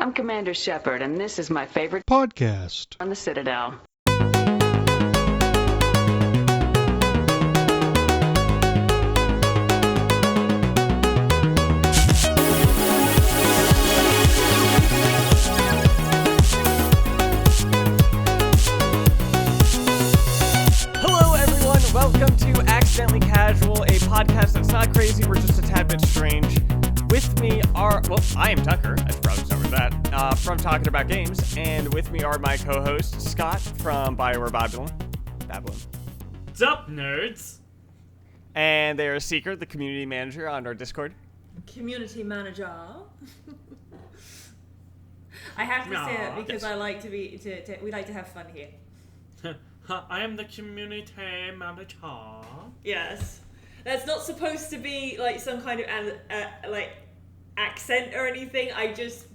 I'm Commander Shepard, and this is my favorite podcast on the Citadel. Hello, everyone. Welcome to Accidentally Casual, a podcast that's not crazy, we're just a tad bit strange. With me are, I am Tucker. I should probably start with that. From Talking About Games, and with me are my co-hosts, Scott from BioWare Babbling. What's up, nerds? And they're Seeker, the community manager on our Discord. Community manager. I have to say it because I like to be. We like to have fun here. I am the community manager. Yes, that's not supposed to be like some kind of like accent or anything. I just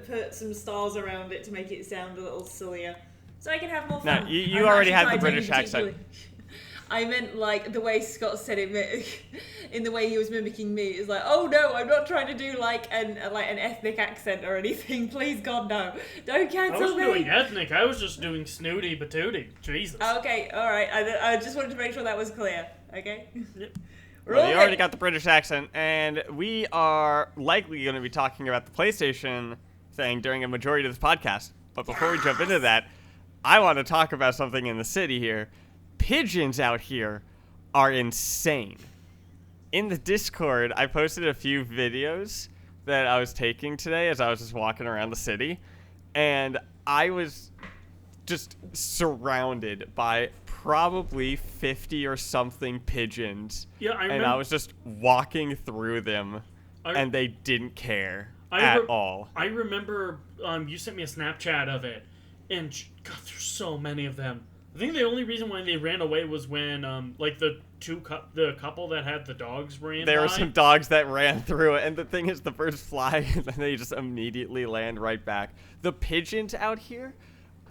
put some stars around it to make it sound a little sillier, so I can have more fun. No, you already have the British accent. I meant like the way Scott said it, in the way he was mimicking me. It's like, oh no, I'm not trying to do like an ethnic accent or anything. Please God, no, don't cancel me. I wasn't doing ethnic. I was just doing snooty patooty. Jesus. Okay, all right. I just wanted to make sure that was clear. Okay. Yep. Well, you already got the British accent, and we are likely going to be talking about the PlayStation thing during a majority of this podcast. But before we jump into that, I want to talk about something in the city here. Pigeons out here are insane. In the Discord, I posted a few videos that I was taking today as I was just walking around the city, and I was just surrounded by probably 50 or something pigeons. Yeah, I was just walking through them, and they didn't care at all. I remember you sent me a Snapchat of it, and God, there's so many of them. I think the only reason why they ran away was when, like, the couple that had the dogs ran There by. were some dogs that ran through it, and the thing is, the birds fly, and then they just immediately land right back. The pigeons out here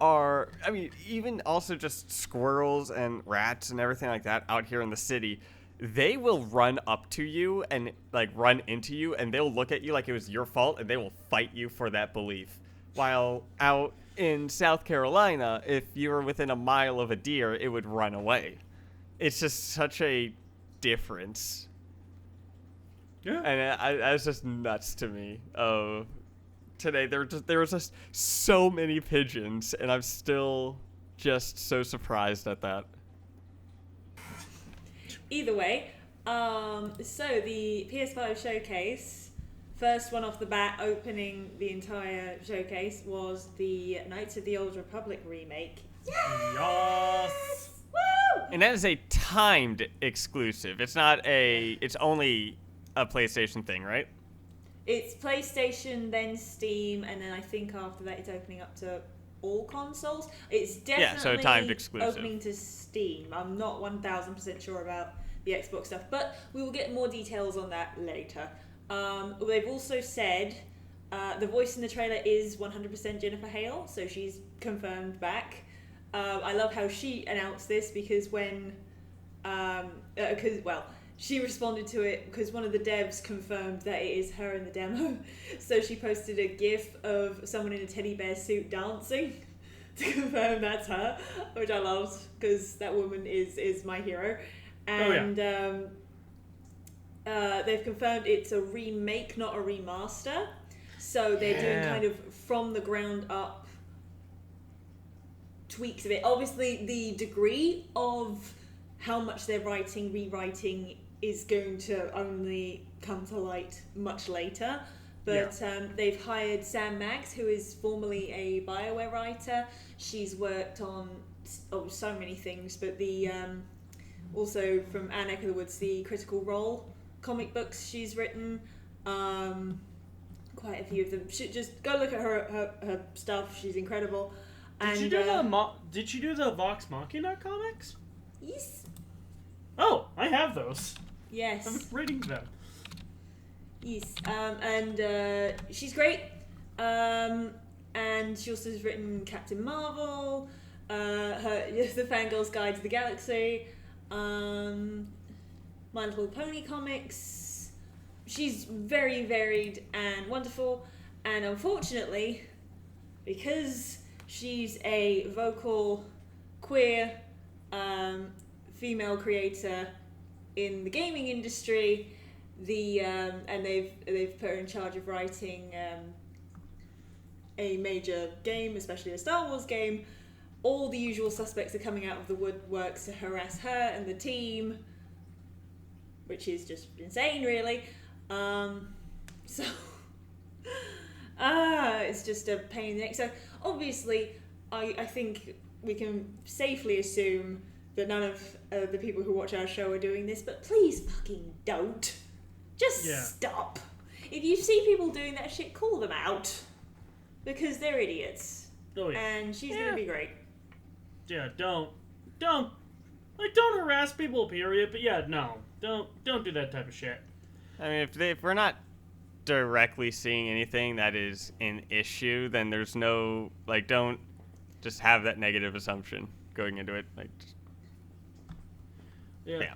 are, I mean, even also just squirrels and rats and everything like that out here in the city, they will run up to you and, like, run into you, and they'll look at you like it was your fault, and they will fight you for that belief. While out in South Carolina, if you were within a mile of a deer, it would run away. It's just such a difference. Yeah. And it was just nuts to me. Today, there was just so many pigeons, and I'm still just so surprised at that. Either way, so the PS5 showcase, first one off the bat, opening the entire showcase, was the Knights of the Old Republic remake. Yes! Woo! And that is a timed exclusive. It's only a PlayStation thing, right? It's PlayStation, then Steam, and then I think after that it's opening up to all consoles. It's definitely timed exclusive. opening to Steam. I'm not 1000% sure about the Xbox stuff, but we will get more details on that later. They've also said the voice in the trailer is 100% Jennifer Hale, so she's confirmed back. I love how she announced this because she responded to it because one of the devs confirmed that it is her in the demo. So she posted a gif of someone in a teddy bear suit dancing to confirm that's her, which I loved because that woman is my hero. And they've confirmed it's a remake, not a remaster. So they're doing kind of from the ground up tweaks of it. Obviously, the degree of how much they're rewriting is going to only come to light much later. But they've hired Sam Maggs, who is formerly a BioWare writer. She's worked on so many things, but the also from our neck of the woods, the Critical Role comic books she's written, quite a few of them. Just go look at her stuff. She's incredible. Did you do the Vox Machina comics? Yes. Oh, I have those. Yes. I'm reading them. Yes. And she's great. And she also has written Captain Marvel, the Fangirl's Guide to the Galaxy, My Little Pony comics. She's very varied and wonderful, and unfortunately, because she's a vocal, queer, female creator in the gaming industry. And they've put her in charge of writing a major game, especially a Star Wars game. All the usual suspects are coming out of the woodworks to harass her and the team, which is just insane, really. It's just a pain in the neck. So obviously, I think we can safely assume that none of the people who watch our show are doing this, but please fucking don't. Just stop. If you see people doing that shit, call them out. Because they're idiots. Oh, yeah. And she's gonna be great. Yeah, don't harass people, period. But yeah, no, don't do that type of shit. I mean, if we're not directly seeing anything that is an issue, then there's no, like, don't just have that negative assumption going into it. Like, Yeah.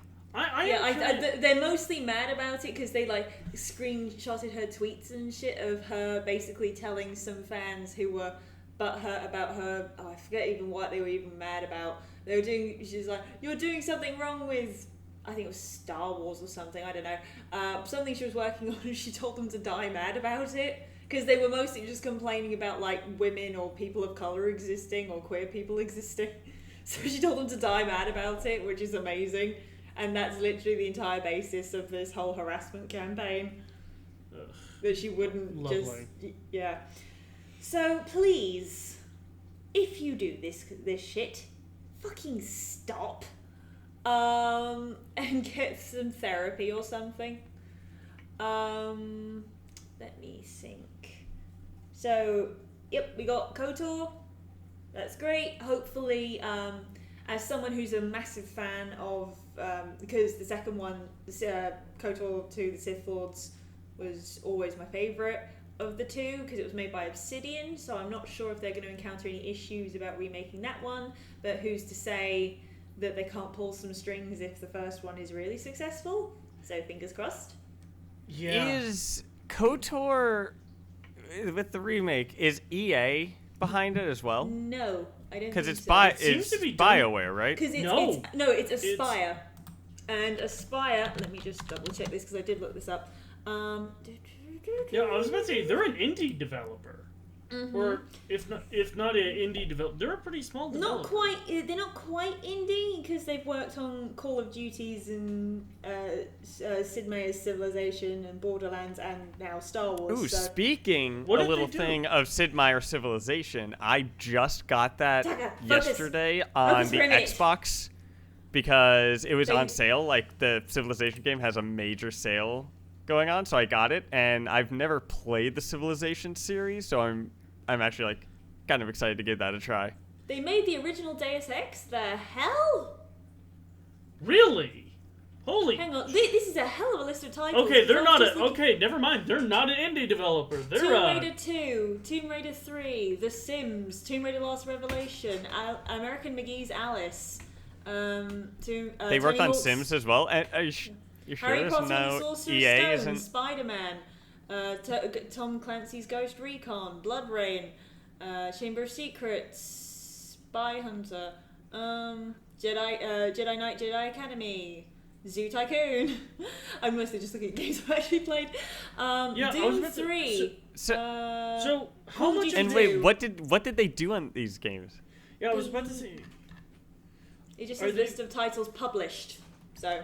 They're mostly mad about it because they like screenshotted her tweets and shit of her basically telling some fans who were butthurt about her. I forget even what they were even mad about. They were doing. She's like, "You're doing something wrong with." I think it was Star Wars or something. I don't know. Something she was working on, and she told them to die mad about it because they were mostly just complaining about like women or people of color existing or queer people existing. So she told them to die mad about it, which is amazing. And that's literally the entire basis of this whole harassment campaign. Ugh. That she wouldn't Lovely. Yeah. So please, if you do this shit, fucking stop. And get some therapy or something. Let me think. So, yep, we got KOTOR. That's great. Hopefully, as someone who's a massive fan of, because the second one, KOTOR 2, The Sith Lords, was always my favourite of the two, because it was made by Obsidian, so I'm not sure if they're going to encounter any issues about remaking that one, but who's to say that they can't pull some strings if the first one is really successful? So fingers crossed. Yeah. Is KOTOR, with the remake, is EA behind it as well? No, I don't. Because think it's so. seems to be BioWare, right? Because No. it's Aspire. And Aspire, let me just double check this because I did look this up. Yeah, I was about to say they're an indie developer, or if not an indie developer, they're a pretty small developer. Not quite. They're not quite indie because they've worked on Call of Duties and Sid Meier's Civilization and Borderlands and now Star Wars. Ooh, so. speaking What a did little they do? thing of Sid Meier's Civilization, I just got that Tucker, focus. yesterday on Focus the for a minute. Xbox because it was They- on sale. Like, the Civilization game has a major sale going on, so I got it, and I've never played the Civilization series, so I'm actually, like, kind of excited to give that a try. They made the original Deus Ex. The hell? Really? Holy. Hang on. This is a hell of a list of titles. Okay, they're I'm not just a. looking- Okay, never mind. They're not an indie developer. They're Tomb Raider 2, Tomb Raider 3, The Sims, Tomb Raider Last Revelation, American McGee's Alice. They worked Tony on Hawk's Sims as well? Are you sure Harry there's Potter and the no Sorcerer's EA Stone, isn't? Spider-Man, Tom Clancy's Ghost Recon, Blood Rain, Chamber of Secrets, Spy Hunter, Jedi Knight, Jedi Academy, Zoo Tycoon. I'm mostly just looking at games I've actually played. Yeah, I was Doom about to- 3. So, So how Call of much? Duty and do. wait, what did they do on these games? Yeah, I was about to say. It just Are says they- list of titles published. So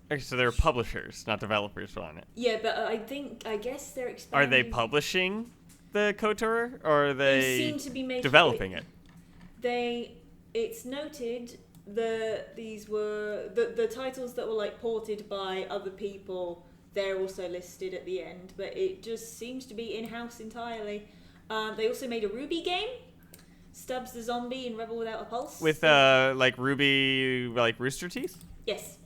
Okay, so they're publishers, not developers on it. yeah, but I guess they're expanding. Are they publishing the KOTOR, or are They they seem to be making developing it? It's noted that these were the titles that were like ported by other people. They're also listed at the end, but it just seems to be in-house entirely. They also made a Ruby game, Stubbs the Zombie and Rebel Without a Pulse. With like Ruby, like Rooster Teeth? Yes.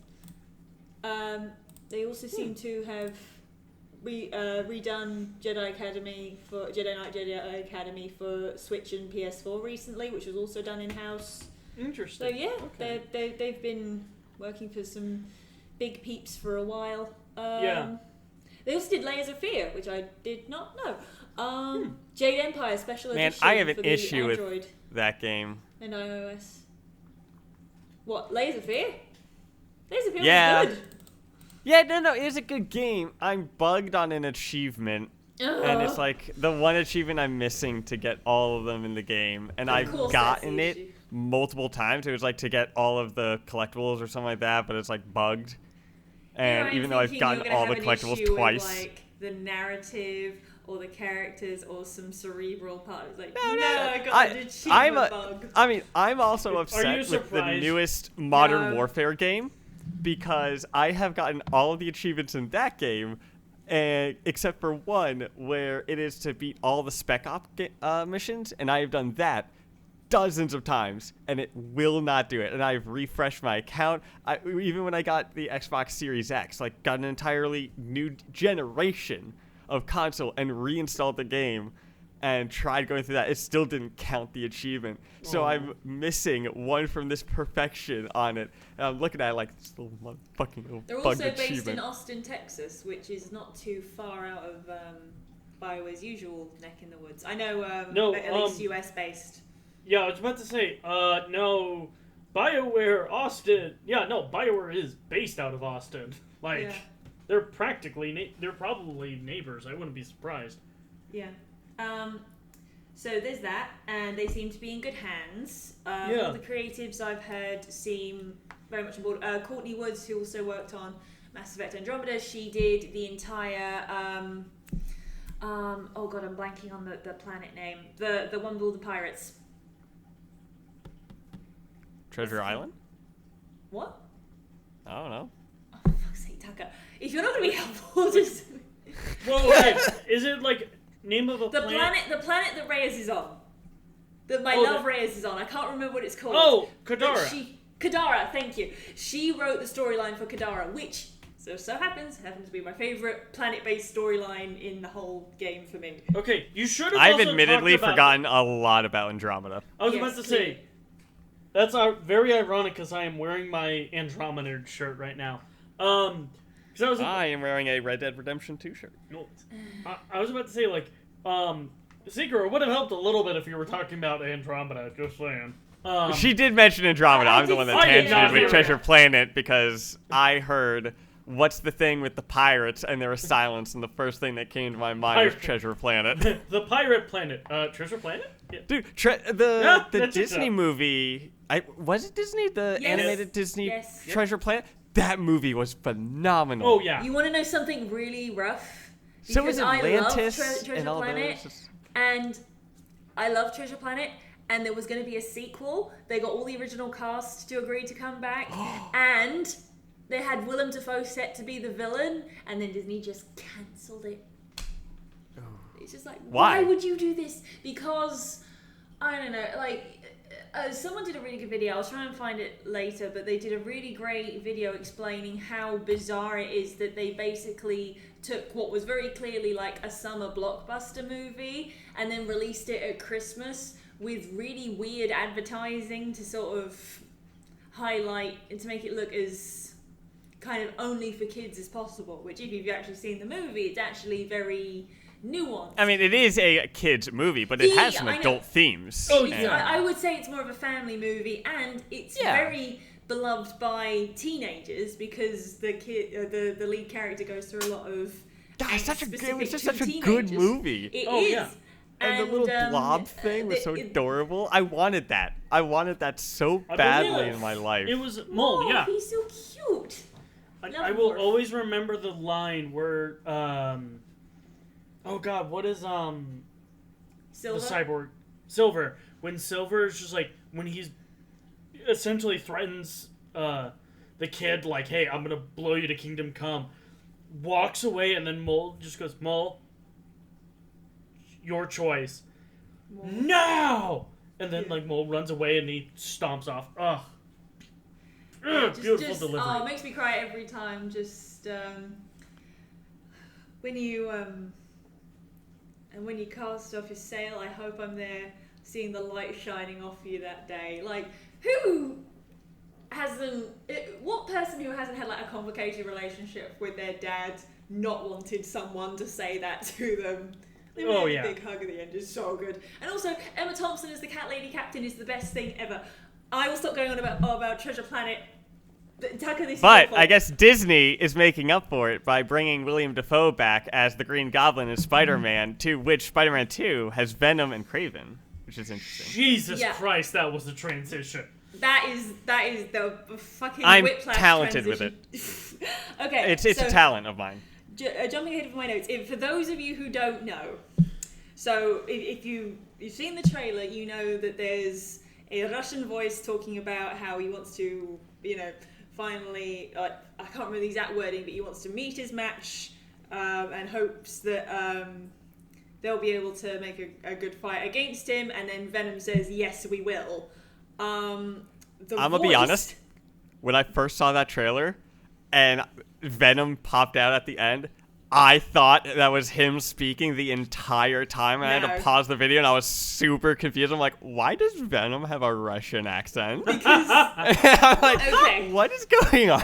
They also seem to have redone Jedi Knight Jedi Academy for Switch and PS4 recently, which was also done in-house. So Interesting. yeah, Okay. they've been working for some big peeps for a while. Yeah. They also did Layers of Fear, which I did not know. Jade Empire Special Man, Edition I have an for the issue with Android that game. and iOS. What, Layers of Fear? Layers of Fear Yeah. was good. Yeah, no, it is a good game. I'm bugged on an achievement. And it's like the one achievement I'm missing to get all of them in the game. And Of I've course that's the gotten it issue. multiple times. It was like to get all of the collectibles or something like that, but it's like bugged. And even though I've gotten all the collectibles twice. With, like, the narrative or the characters or some cerebral part. It's like, No, I got an achievement bug. I'm also you upset with the surprised? newest Modern No. Warfare game because I have gotten all of the achievements in that game, except for one where it is to beat all the Spec Op missions, and I have done that dozens of times, and it will not do it. And I've refreshed my account. Even when I got the Xbox Series X, like got an entirely new generation of console and reinstalled the game and tried going through that. It still didn't count the achievement. So I'm missing one from this perfection on it. And I'm looking at it like this little motherfucking They're bugged also based achievement. in Austin, Texas, which is not too far out of BioWare's usual neck in the woods. I know, at least US based. Yeah, I was about to say, no, BioWare Austin. Yeah, no, BioWare is based out of Austin. Like, Yeah. they're practically, they're probably neighbors. I wouldn't be surprised. Yeah. So there's that, and they seem to be in good hands. Yeah. All the creatives I've heard seem very much on board. Courtney Woods, who also worked on Mass Effect Andromeda, she did the entire. Oh god, I'm blanking on the planet name. The one with all the pirates. Treasure Island? What? I don't know. Oh, for fuck's sake, Tucker. If you're not going to be helpful, just... Well, okay, is it like name of a The planet that Reyes is on. That my Oh, love Reyes is on. I can't remember what it's called. Oh, But Kadara. Kadara, thank you. She wrote the storyline for Kadara, which so happens to be my favourite planet-based storyline in the whole game for me. Okay, you should have. I've also admittedly talked about- forgotten a lot about Andromeda. I was Yes, about to clearly. say. That's very ironic because I am wearing my Andromeda shirt right now. Because I was. I am wearing a Red Dead Redemption 2 shirt. No, I was about to say, like, Seeker, it would have helped a little bit if you were talking about Andromeda, just saying. She did mention Andromeda. I I'm the did one say that it. tangented with Yeah. Treasure Planet because I heard what's the thing with the pirates and there was silence, and the first thing that came to my mind was Pirate. Treasure Planet. The Pirate Planet. Treasure Planet? Yeah. Dude, Yeah, the that's Disney it. movie, was it Disney? The Yes. animated Disney Yes. Treasure Planet? That movie was phenomenal. Oh, yeah. You want to know something really rough? So Because is I love Atlantis Treasure and all Planet, those. and I love Treasure Planet, and there was going to be a sequel. They got all the original cast to agree to come back, and they had Willem Dafoe set to be the villain, and then Disney just cancelled it. It's just like, Why? why would you do this? Because, I don't know, like, someone did a really good video. I'll try and find it later, but they did a really great video explaining how bizarre it is that they basically took what was very clearly like a summer blockbuster movie and then released it at Christmas with really weird advertising to sort of highlight and to make it look as kind of only for kids as possible, which if you've actually seen the movie, it's actually very nuanced. I mean, it is a kid's movie, but it has some I know. adult themes. Oh, It's- yeah. I would say it's more of a family movie, and it's Yeah. very beloved by teenagers because the lead character goes through a lot of. God, it's angst it was specific just to such a good teenagers. movie. It Oh, is. yeah. And the little blob thing was so adorable. I wanted that. I wanted that so I badly believe in my life. It was Mole, yeah. He's so cute. I will always remember the line where, oh god, what is, the Silver. cyborg? Silver. When Silver is just like, when he's essentially threatens, the kid, like, hey, I'm gonna blow you to Kingdom Come, walks away, and then Mole just goes, Mole, your choice. No! And then, like, Mole runs away and he stomps off. Ugh. Beautiful delivery. Oh, it makes me cry every time. Just when you and when you cast off your sail, I hope I'm there, seeing the light shining off you that day. Like, who hasn't? What person who hasn't had like a complicated relationship with their dad not wanted someone to say that to them? The Oh, really yeah. big hug at the end is so good. And also, Emma Thompson as the Cat Lady Captain is the best thing ever. I will stop going on about Treasure Planet. Tucker, this is But your fault. I guess Disney is making up for it by bringing William Dafoe back as the Green Goblin and Spider-Man, to which Spider-Man 2 has Venom and Kraven, which is interesting. Jesus Yeah. Christ, that was a transition. That is the fucking I'm whiplash talented with transition. Okay, It's so, a talent of mine. Jumping ahead of my notes, for those of you who don't know, so if you've seen the trailer, you know that there's a Russian voice talking about how he wants to, finally, I can't remember the exact wording, but he wants to meet his match and hopes that they'll be able to make a good fight against him. And then Venom says, "Yes, we will." I'm gonna be honest. When I first saw that trailer and Venom popped out at the end, I thought that was him speaking the entire time, and I had No. to pause the video, and I was super confused. I'm like, why does Venom have a Russian accent? Because I'm like, Okay. what is going on?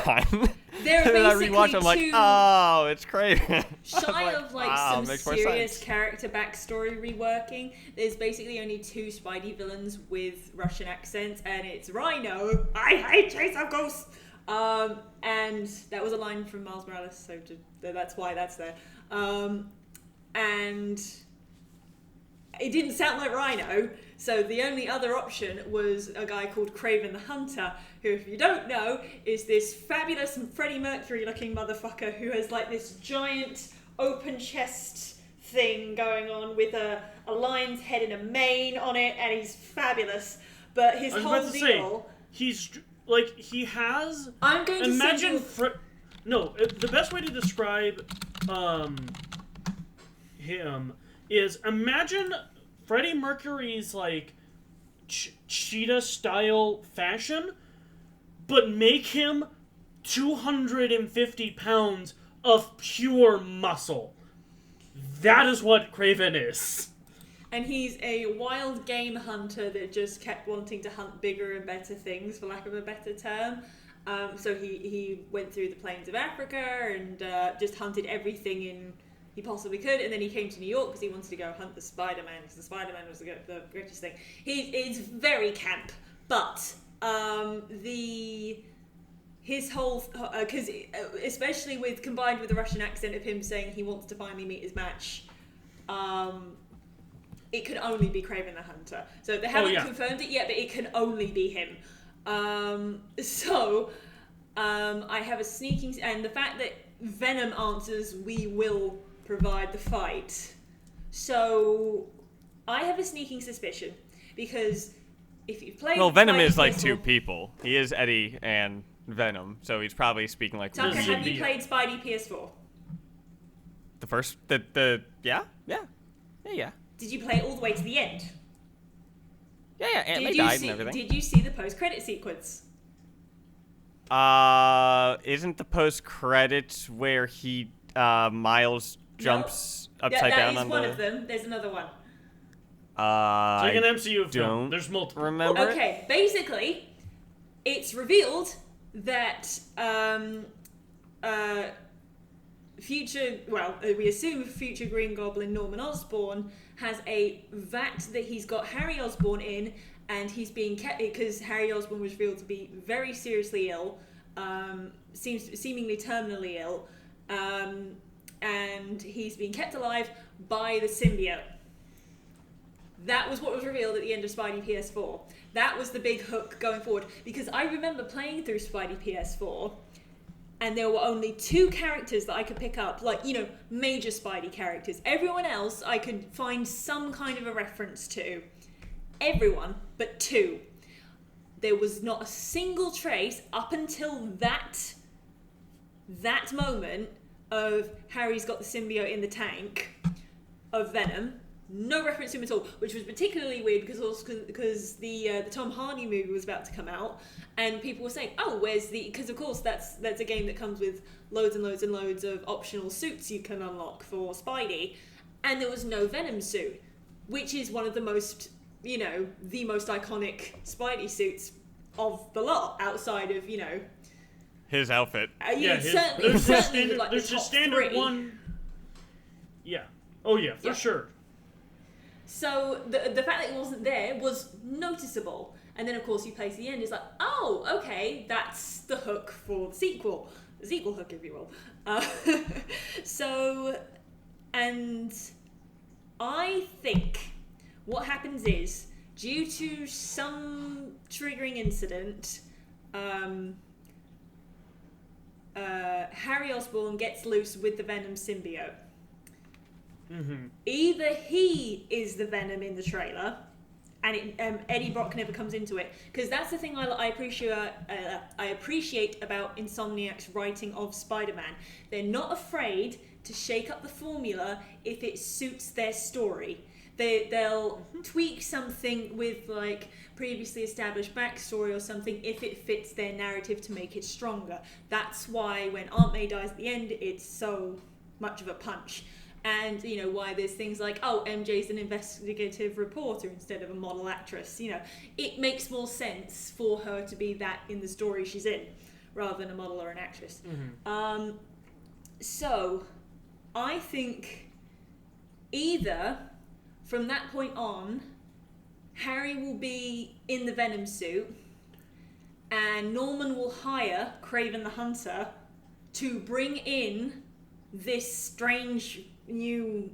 There are And then I basically rewatched, I'm like, two- oh, it's Kraven. shy of wow, some makes more serious sense. character backstory reworking, there's basically only two Spidey villains with Russian accents, and it's Rhino. I hate Chase of Ghosts. And that was a line from Miles Morales, so that's why that's there. And it didn't sound like Rhino, so the only other option was a guy called Kraven the Hunter, who, if you don't know, is this fabulous Freddie Mercury-looking motherfucker who has like this giant open chest thing going on with a lion's head and a mane on it, and he's fabulous. But his I was whole about to say, deal... he has. I'm going to Imagine. send The best way to describe him is imagine Freddie Mercury's like cheetah style fashion, but make him 250 pounds of pure muscle. That is what Kraven is. And he's a wild game hunter that just kept wanting to hunt bigger and better things, for lack of a better term. So he went through the plains of Africa and just hunted everything he possibly could. And then he came to New York because he wanted to go hunt the Spider-Man, because the Spider-Man was the greatest thing. It's very camp, but his whole... Because especially combined with the Russian accent of him saying he wants to finally meet his match... it could only be Kraven the Hunter. So they haven't confirmed it yet, but it can only be him. I have a sneaking... And the fact that Venom answers, "We will provide the fight." So I have a sneaking suspicion, because if you've played... Well, Venom Spidey is like PS4 two people. He is Eddie and Venom, so he's probably speaking like Tucker, two have you people. played Spidey PS4? The first, yeah. Did you play it all the way to the end? Yeah, Aunt May Did you died see, and everything. Did you see the post-credit sequence? Isn't the post credits where he Miles jumps upside down on That is one the? of them. There's another one. It's like an I MCU film. don't There's multiple. remember. Okay, basically, it's revealed that we assume future Green Goblin Norman Osborn has a vat that he's got Harry Osborn in, and he's being kept because Harry Osborn was revealed to be very seriously ill, seemingly terminally ill, and he's being kept alive by the symbiote. That was what was revealed at the end of Spidey PS4. That was the big hook going forward, because I remember playing through Spidey PS4, and there were only two characters that I could pick up, like, major Spidey characters. Everyone else I could find some kind of a reference to. Everyone but two. There was not a single trace up until that moment of Harry's got the symbiote in the tank of Venom. No reference to him at all, which was particularly weird because the Tom Hardy movie was about to come out, and people were saying, "Oh, where's the?" Because of course that's a game that comes with loads and loads and loads of optional suits you can unlock for Spidey, and there was no Venom suit, which is one of the most the most iconic Spidey suits of the lot, outside of His outfit. it's there's certainly like there's the a top standard three. one. Yeah. Oh yeah, for Yeah. sure. So the fact that it wasn't there was noticeable. And then, of course, you play to the end. It's like, oh, okay, that's the hook for the sequel. The sequel hook, if you will. And I think what happens is, due to some triggering incident, Harry Osborn gets loose with the Venom symbiote. Mm-hmm. Either he is the Venom in the trailer, and Eddie Brock never comes into it, because that's the thing I appreciate about Insomniac's writing of Spider-Man. They're not afraid to shake up the formula if it suits their story. They'll tweak something with like previously established backstory or something if it fits their narrative to make it stronger. That's why when Aunt May dies at the end, it's so much of a punch. And, you know, why there's things like, oh, MJ's an investigative reporter instead of a model actress. You know, it makes more sense for her to be that in the story she's in, rather than a model or an actress. Mm-hmm. So, I think either from that point on, Harry will be in the Venom suit, and Norman will hire Kraven the Hunter to bring in this strange new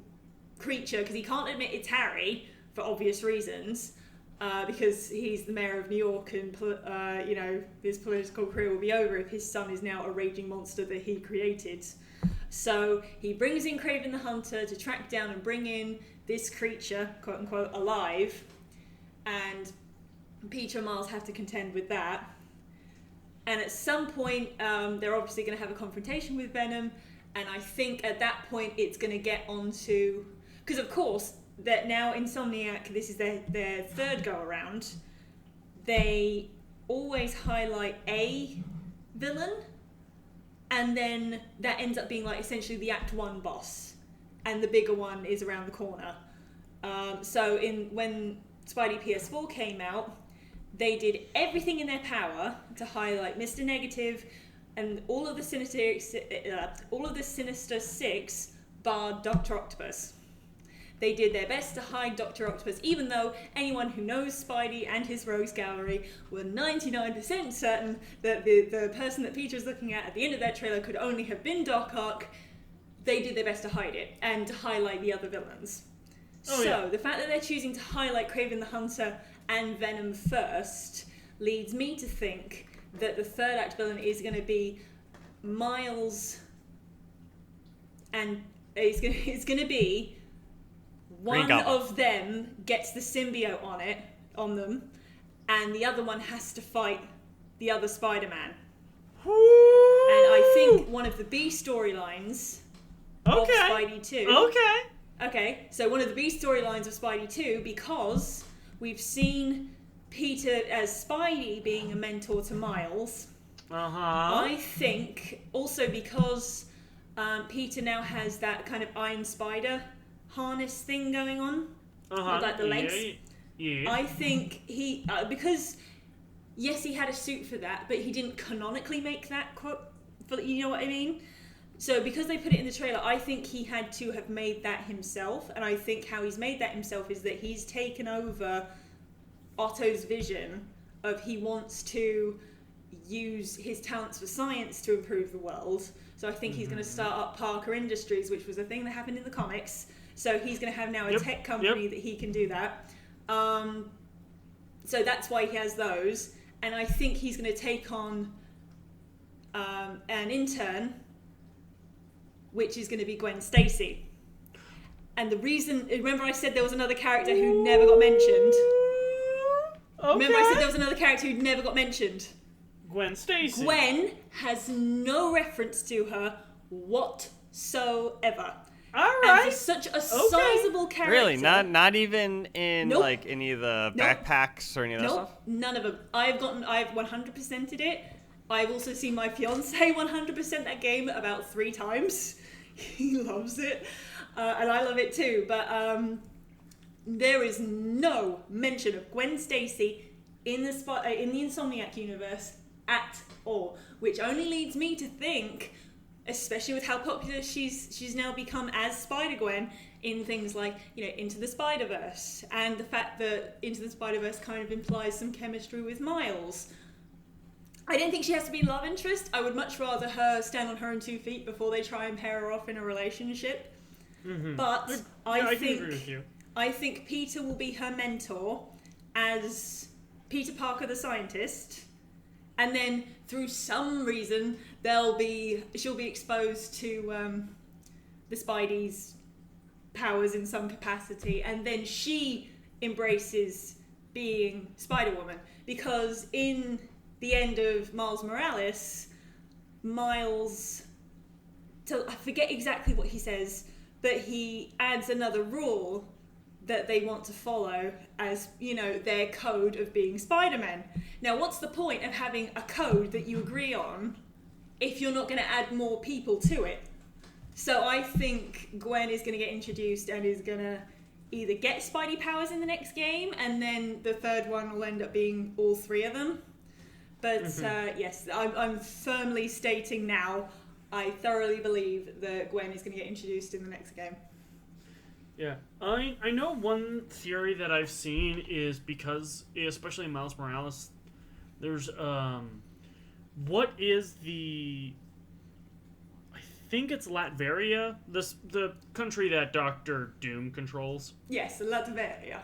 creature, because he can't admit it's Harry for obvious reasons, because he's the mayor of New York, and you know, his political career will be over if his son is now a raging monster that he created. So he brings in Kraven the Hunter to track down and bring in this creature, quote unquote, alive, and Peter and Miles have to contend with that. And at some point, they're obviously going to have a confrontation with Venom. And I think at that point it's going to get onto... Because, of course, that now Insomniac, this is their third go-around, they always highlight a villain, and then that ends up being like essentially the Act 1 boss, and the bigger one is around the corner. So when Spidey PS4 came out, they did everything in their power to highlight Mr. Negative and all of the Sinister Six, bar Dr. Octopus. They did their best to hide Dr. Octopus, even though anyone who knows Spidey and his rogues gallery were 99% certain that the person that Peter is looking at the end of that trailer could only have been Doc Ock. They did their best to hide it and to highlight the other villains. The fact that they're choosing to highlight Kraven the Hunter and Venom first leads me to think that the third act villain is going to be Miles, and it's going to be one of them gets the symbiote on them, and the other one has to fight the other Spider-Man. And I think one of the B storylines of Spidey 2... Okay, so one of the B storylines of Spidey 2, because we've seen Peter as Spidey being a mentor to Miles. I think also because Peter now has that kind of Iron Spider harness thing going on, with like the legs. Yeah. I think he because yes, he had a suit for that, but he didn't canonically make that quote. You know what I mean? So because they put it in the trailer, I think he had to have made that himself, and I think how he's made that himself is that he's taken over Otto's vision of he wants to use his talents for science to improve the world. So I think he's going to start up Parker Industries, which was a thing that happened in the comics. So he's going to have now a tech company that he can do that. So that's why he has those. And I think he's going to take on an intern, which is going to be Gwen Stacy. And the reason... Remember I said there was another character who never got mentioned? Remember I said there was another character who never got mentioned? Gwen Stacy. Gwen has no reference to her whatsoever. All And right. for such a sizable character... Really? Not even in Nope. like any of the Nope. backpacks or any of that stuff? None of them. I've 100%ed it. I've also seen my fiance 100% that game about 3 times. He loves it. And I love it too. But there is no mention of Gwen Stacy in the Insomniac universe at all. Which only leads me to think, especially with how popular she's now become as Spider-Gwen, in things like, Into the Spider-Verse, and the fact that Into the Spider-Verse kind of implies some chemistry with Miles. I don't think she has to be love interest. I would much rather her stand on her own 2 feet before they try and pair her off in a relationship. Mm-hmm. But I can agree with you. I think Peter will be her mentor as Peter Parker the scientist, and then through some reason she'll be exposed to the Spidey's powers in some capacity, and then she embraces being Spider-Woman, because in the end of Miles Morales, I forget exactly what he says, but he adds another rule that they want to follow as, their code of being Spider-Man. Now, what's the point of having a code that you agree on if you're not going to add more people to it? So I think Gwen is going to get introduced and is going to either get Spidey powers in the next game, and then the third one will end up being all 3 of them. But yes, I'm firmly stating now, I thoroughly believe that Gwen is going to get introduced in the next game. Yeah, I know one theory that I've seen is because, especially in Miles Morales, there's what is the, I think it's Latveria, the country that Doctor Doom controls. Yes, Latveria.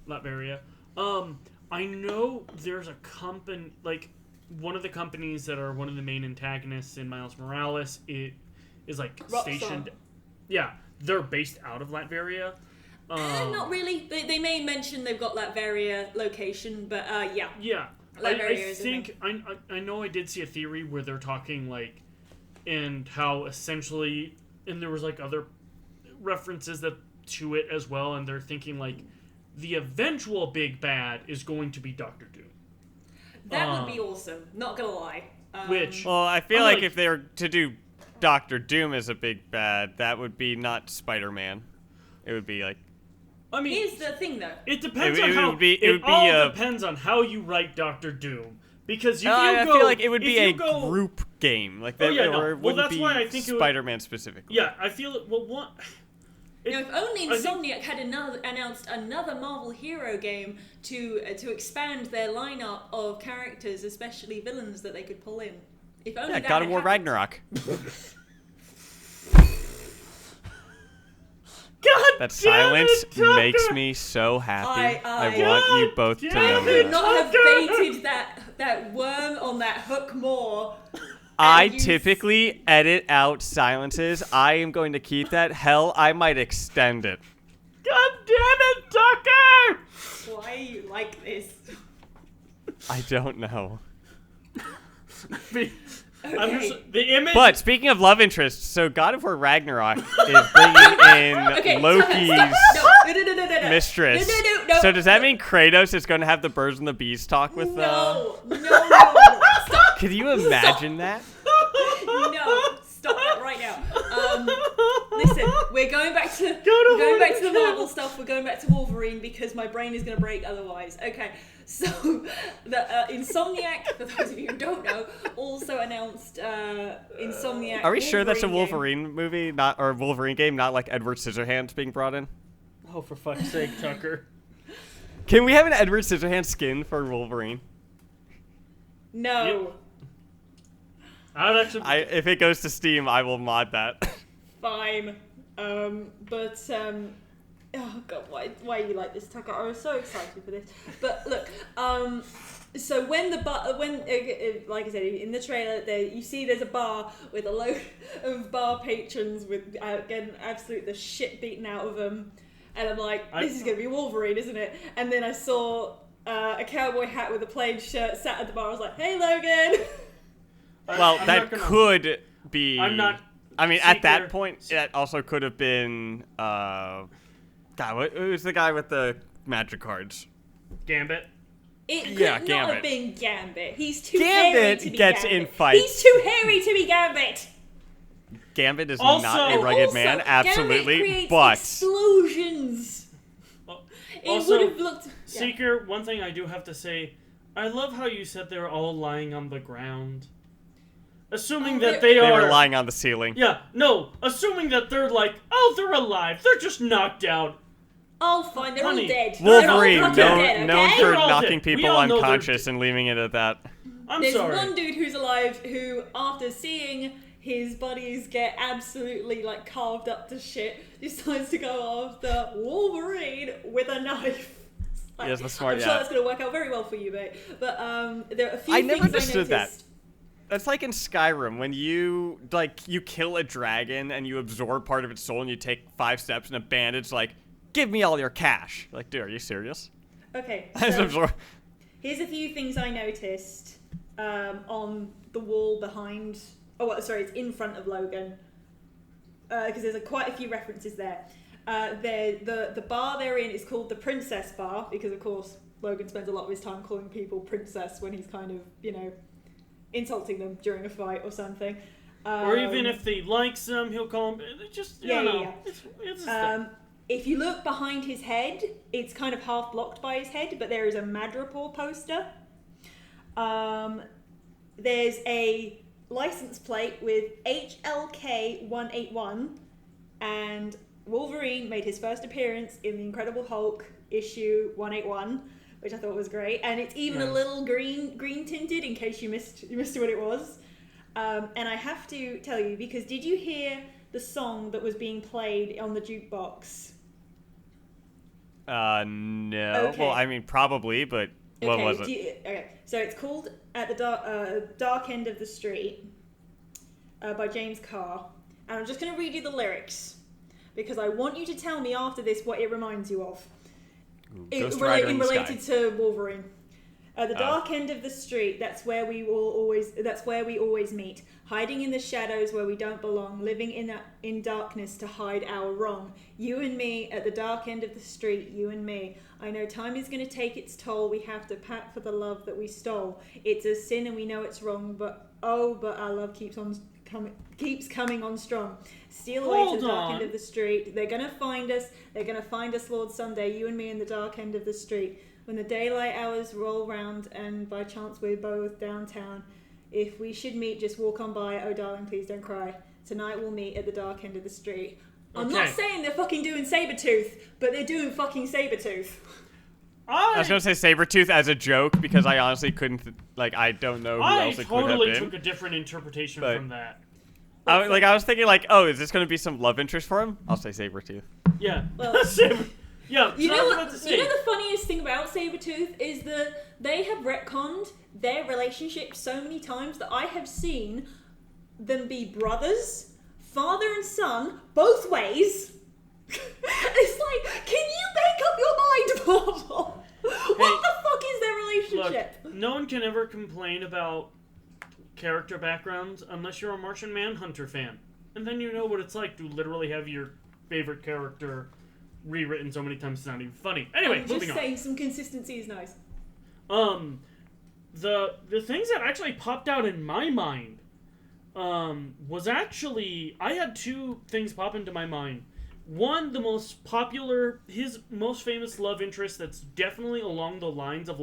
Latveria. I know there's a company, like one of the companies that are one of the main antagonists in Miles Morales. It is like stationed. Yeah. They're based out of Latveria. Not really. They may mention they've got Latveria location, but yeah. Yeah. Latveria I think I know I did see a theory where they're talking like, and how essentially, and there was like other references to it as well, and they're thinking like the eventual big bad is going to be Doctor Doom. That would be awesome. Not gonna lie. Well, I feel like if they were to do Doctor Doom as a big bad, that would be not Spider-Man. It would be like. I mean, here's the thing, though. It depends on how. It all depends on how you write Doctor Doom, because if I feel like it would be a group game, like that, or it wouldn't be why I think Spider-Man specifically. Yeah, I feel it. Well, what? If only Insomniac had announced another Marvel hero game to expand their lineup of characters, especially villains that they could pull in. If only God of War Ragnarok. That silence makes me so happy. I want you both to know I that. could not have baited that worm on that hook more. I typically edit out silences. I am going to keep that. Hell, I might extend it. God damn it, Tucker! Why are you like this? I don't know. The image. But speaking of love interests, so God of War Ragnarok is bringing in Loki's mistress. No. So does that mean Kratos is going to have the birds and the bees talk with? No. Stop. Could you imagine that? No. Stop that right now. Listen, we're going back to the Marvel stuff. We're going back to Wolverine because my brain is going to break otherwise. Okay. So, the Insomniac, for those of you who don't know, also announced Insomniac. Are we sure that's a Wolverine game. movie, or Wolverine game, not like Edward Scissorhands being brought in? Oh, for fuck's sake, Tucker! Can we have an Edward Scissorhands skin for Wolverine? No. Yep. If it goes to Steam, I will mod that. Fine, oh god, why are you like this, Tucker? I was so excited for this. But look, so when like I said in the trailer, you see there's a bar with a load of bar patrons with getting absolute the shit beaten out of them, and I'm like, this is gonna be Wolverine, isn't it? And then I saw a cowboy hat with a plaid shirt sat at the bar. I was like, hey, Logan. Well, that could be. I'm not. I mean, at that point, that also could have been. God, who's the guy with the magic cards? Gambit. It could not have been Gambit. He's too hairy to be gets Gambit. in fights. He's too hairy to be Gambit. Gambit is not a rugged man, absolutely, but explosions. It would have looked. Seeker, one thing I do have to say, I love how you said they're all lying on the ground. assuming Oh, that They are were lying on the ceiling. Yeah, no, assuming that they're like, oh, they're alive. They're just knocked out. Oh, fine, they're Honey, all dead. Wolverine, They're all known, dead, known okay? for They're all knocking dead. We people all know they're unconscious and leaving it at that. I'm There's sorry. one dude who's alive who, after seeing his buddies get absolutely like carved up to shit, decides to go after Wolverine with a knife. Like, Yes, that's smart, I'm yeah. sure that's going to work out very well for you, mate. But there are a few I things never understood I that. noticed. That's like in Skyrim when you kill a dragon and you absorb part of its soul and you take 5 steps and a bandit's like, give me all your cash. Like, dude, are you serious? Okay, I just so absorb. here's a few things I noticed on the wall behind. Oh, well, sorry, it's in front of Logan because there's quite a few references there. The bar they're in is called the Princess Bar because, of course, Logan spends a lot of his time calling people princess when he's kind of, insulting them during a fight or something. Or even if he likes them, he'll call them. Just, you know. Yeah. It's his thing. If you look behind his head, it's kind of half blocked by his head, but there is a Madripoor poster. There's a license plate with HLK 181, and Wolverine made his first appearance in the Incredible Hulk issue 181, which I thought was great, and it's even a little green tinted in case you missed what it was. And I have to tell you, because did you hear the song that was being played on the jukebox? No. Okay. Well, I mean, probably, but what was it? Okay, so it's called At the Dark End of the Street by James Carr. And I'm just going to read you the lyrics because I want you to tell me after this what it reminds you of. Ghost Rider in the Related Sky. to Wolverine. At the dark end of the street, that's where we always meet. Hiding in the shadows where we don't belong, living in darkness to hide our wrong. You and me, at the dark end of the street, you and me. I know time is going to take its toll. We have to pack for the love that we stole. It's a sin and we know it's wrong, but our love keeps coming on strong. Steal away to the dark end of the street. They're going to find us. They're going to find us, Lord, someday. You and me in the dark end of the street. When the daylight hours roll round and by chance we're both downtown, if we should meet, just walk on by. Oh, darling, please don't cry. Tonight we'll meet at the dark end of the street. I'm not saying they're fucking doing Sabretooth, but they're doing fucking Sabretooth. I was going to say Sabretooth as a joke because I honestly couldn't, I don't know who else it could have been. I totally took a different interpretation from that. I was thinking is this going to be some love interest for him? I'll say Sabretooth. Yeah. Well, yeah, you know the funniest thing about Sabretooth is that they have retconned their relationship so many times that I have seen them be brothers, father and son, both ways. It's like, can you make up your mind, Marvel? What the fuck is their relationship? Look, no one can ever complain about character backgrounds unless you're a Martian Manhunter fan. And then you know what it's like to literally have your favorite character rewritten so many times it's not even funny. Anyway, moving on. Just saying some consistency is nice. The things that actually popped out in my mind was actually, I had 2 things pop into my mind. One, the most popular, his most famous love interest that's definitely along the lines of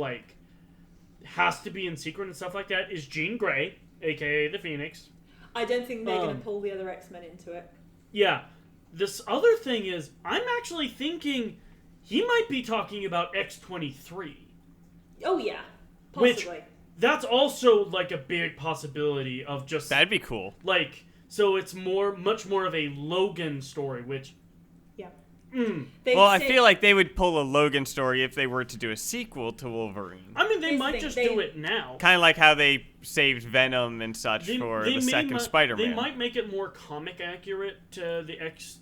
has to be in secret and stuff like that is Jean Grey, aka the Phoenix. I don't think they're going to pull the other X-Men into it. Yeah. This other thing is, I'm actually thinking he might be talking about X-23. Oh yeah, possibly. Which, that's also a big possibility of just... That'd be cool. So it's much more of a Logan story, which... Yeah. I feel like they would pull a Logan story if they were to do a sequel to Wolverine. I mean, they might just do it now. Kind of like how they saved Venom and such for the second Spider-Man. They might make it more comic accurate to the X...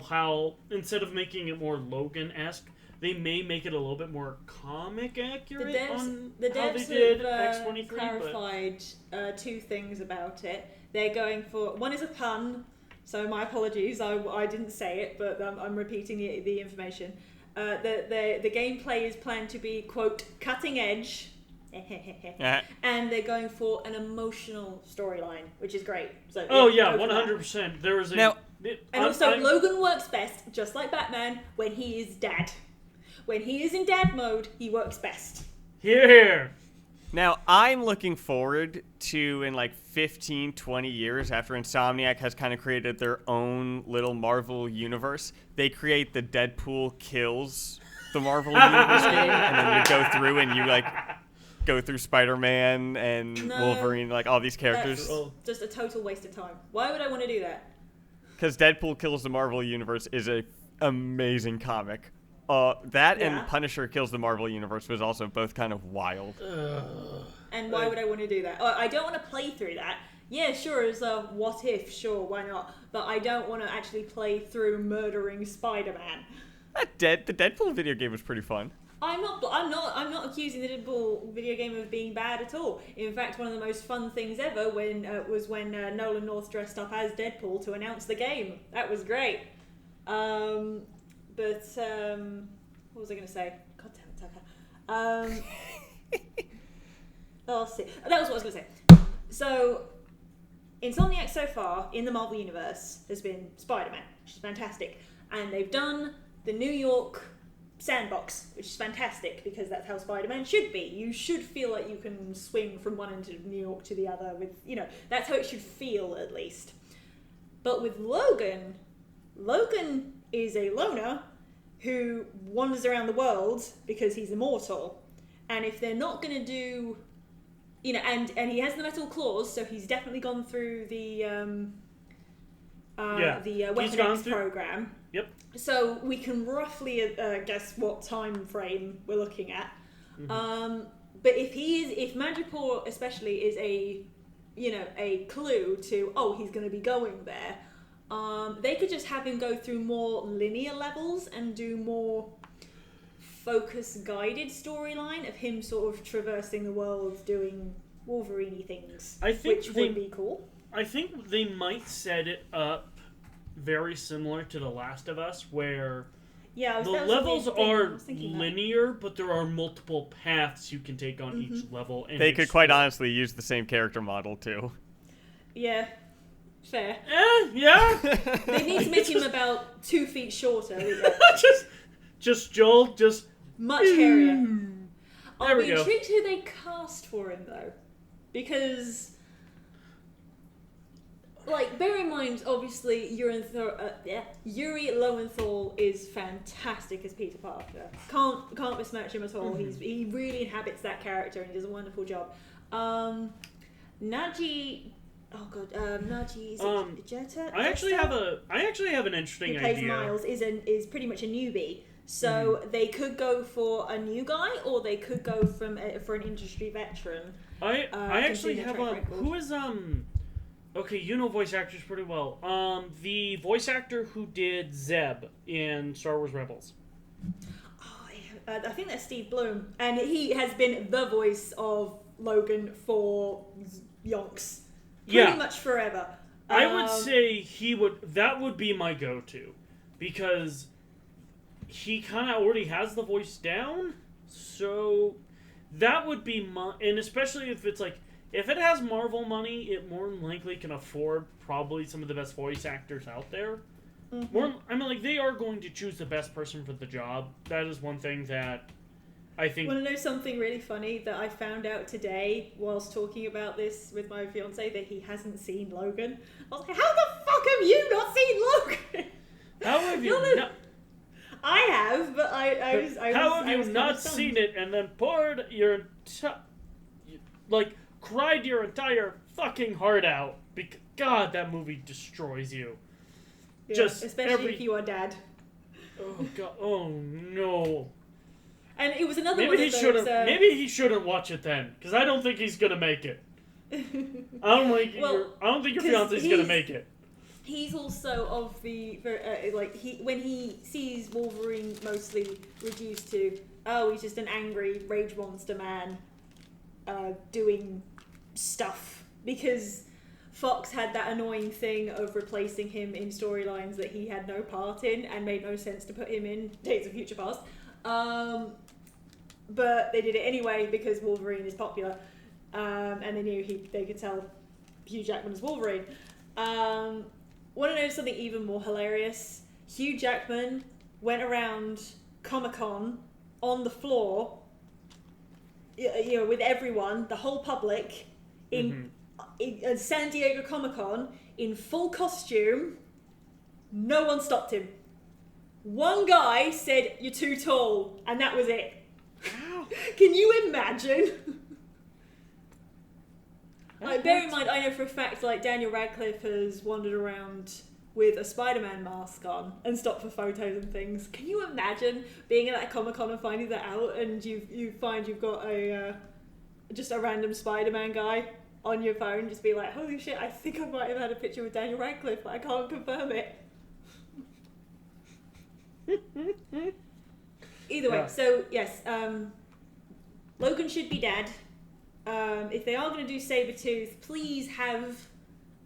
how instead of making it more Logan-esque, they may make it a little bit more comic accurate the devs how they did have X-23. clarified 2 things about it. They're going for... One is a pun, so my apologies, I didn't say it, but I'm repeating the information. The gameplay is planned to be, quote, cutting edge, and they're going for an emotional storyline, which is great. So 100%. There was a... Logan works best, just like Batman, when he is dad. When he is in dad mode, he works best. Here. Now, I'm looking forward to, in like 15, 20 years, after Insomniac has kind of created their own little Marvel universe, they create the Deadpool kills the Marvel universe game, and then you go through and you, like, go through Spider-Man and Wolverine, like, all these characters. That's just a total waste of time. Why would I want to do that? Because Deadpool kills the Marvel universe is a amazing comic. And Punisher kills the Marvel universe was also both kind of wild. And why would I want to do that? I don't want to play through that. Yeah, sure, as a what if, sure, why not? But I don't want to actually play through murdering Spider-Man. The Deadpool video game was pretty fun. I'm not accusing the Deadpool video game of being bad at all. In fact, one of the most fun things ever was when Nolan North dressed up as Deadpool to announce the game. That was great. But what was I going to say? God damn it, Tucker. Oh, see. That was what I was going to say. So, Insomniac so far in the Marvel Universe has been Spider-Man, which is fantastic. And they've done the New York sandbox, which is fantastic because that's how Spider-Man should be. You should feel like you can swing from one end of New York to the other with, that's how it should feel at least. But with Logan is a loner who wanders around the world because he's immortal. And if they're not going to do, and he has the metal claws, so he's definitely gone through the Weapon X program. Yep. So we can roughly guess what time frame we're looking at. Mm-hmm. But if Madripoor especially is a clue to, he's going to be going there, they could just have him go through more linear levels and do more focus-guided storyline of him sort of traversing the world doing Wolverine-y things, which would be cool. I think they might set it up very similar to The Last of Us, where the levels are linear, but there are multiple paths you can take on each level. And they could quite honestly use the same character model, too. Yeah. Fair. Yeah. They need to make him about 2 feet shorter. just Joel, just much hairier. I'll be intrigued who they cast for him though, because, bear in mind, obviously, Yuri Lowenthal is fantastic as Peter Parker. Can't besmirch him at all. Mm-hmm. He really inhabits that character and he does a wonderful job. Naji. Oh god, Naji Jetta. I actually have an interesting idea. Who plays Miles is pretty much a newbie, so they could go for a new guy, or they could go for an industry veteran. I actually have who is okay, you know voice actors pretty well. The voice actor who did Zeb in Star Wars Rebels. I think that's Steve Bloom, and he has been the voice of Logan for yonks. Pretty much forever. I would say that would be my go-to, because he kind of already has the voice down, so that would be and especially if it's if it has Marvel money, it more than likely can afford probably some of the best voice actors out there. Mm-hmm. They are going to choose the best person for the job. That is one thing that I think. Want to know something really funny that I found out today whilst talking about this with my fiance, that he hasn't seen Logan? I was like, how the fuck have you not seen Logan? How have you not? I have, but How have you not seen it and then poured your cried your entire fucking heart out? Because God, that movie destroys you. Yeah, especially if you are dad. Oh God! Oh no! And it was another maybe one of those... Maybe he shouldn't watch it then, because I don't think he's gonna make it. I don't think your fiance's gonna make it. He's also of the when he sees Wolverine mostly reduced to he's just an angry rage monster man doing stuff, because Fox had that annoying thing of replacing him in storylines that he had no part in and made no sense to put him in Days of Future Past. But they did it anyway because Wolverine is popular, and they knew they could tell Hugh Jackman as Wolverine. Want to know something even more hilarious? Hugh Jackman went around Comic-Con on the floor with everyone, the whole public, in San Diego Comic-Con, in full costume. No one stopped him. One guy said, "You're too tall," and that was it. Wow. Can you imagine? Bear in mind, I know for a fact, like, Daniel Radcliffe has wandered around with a Spider-Man mask on and stopped for photos and things. Can you imagine being at that Comic-Con and finding that out, and you find you've got just a random Spider-Man guy on your phone, just be like, holy shit, I think I might have had a picture with Daniel Radcliffe, but I can't confirm it. Either way, so yes, Logan should be dead. If they are going to do Sabretooth, please have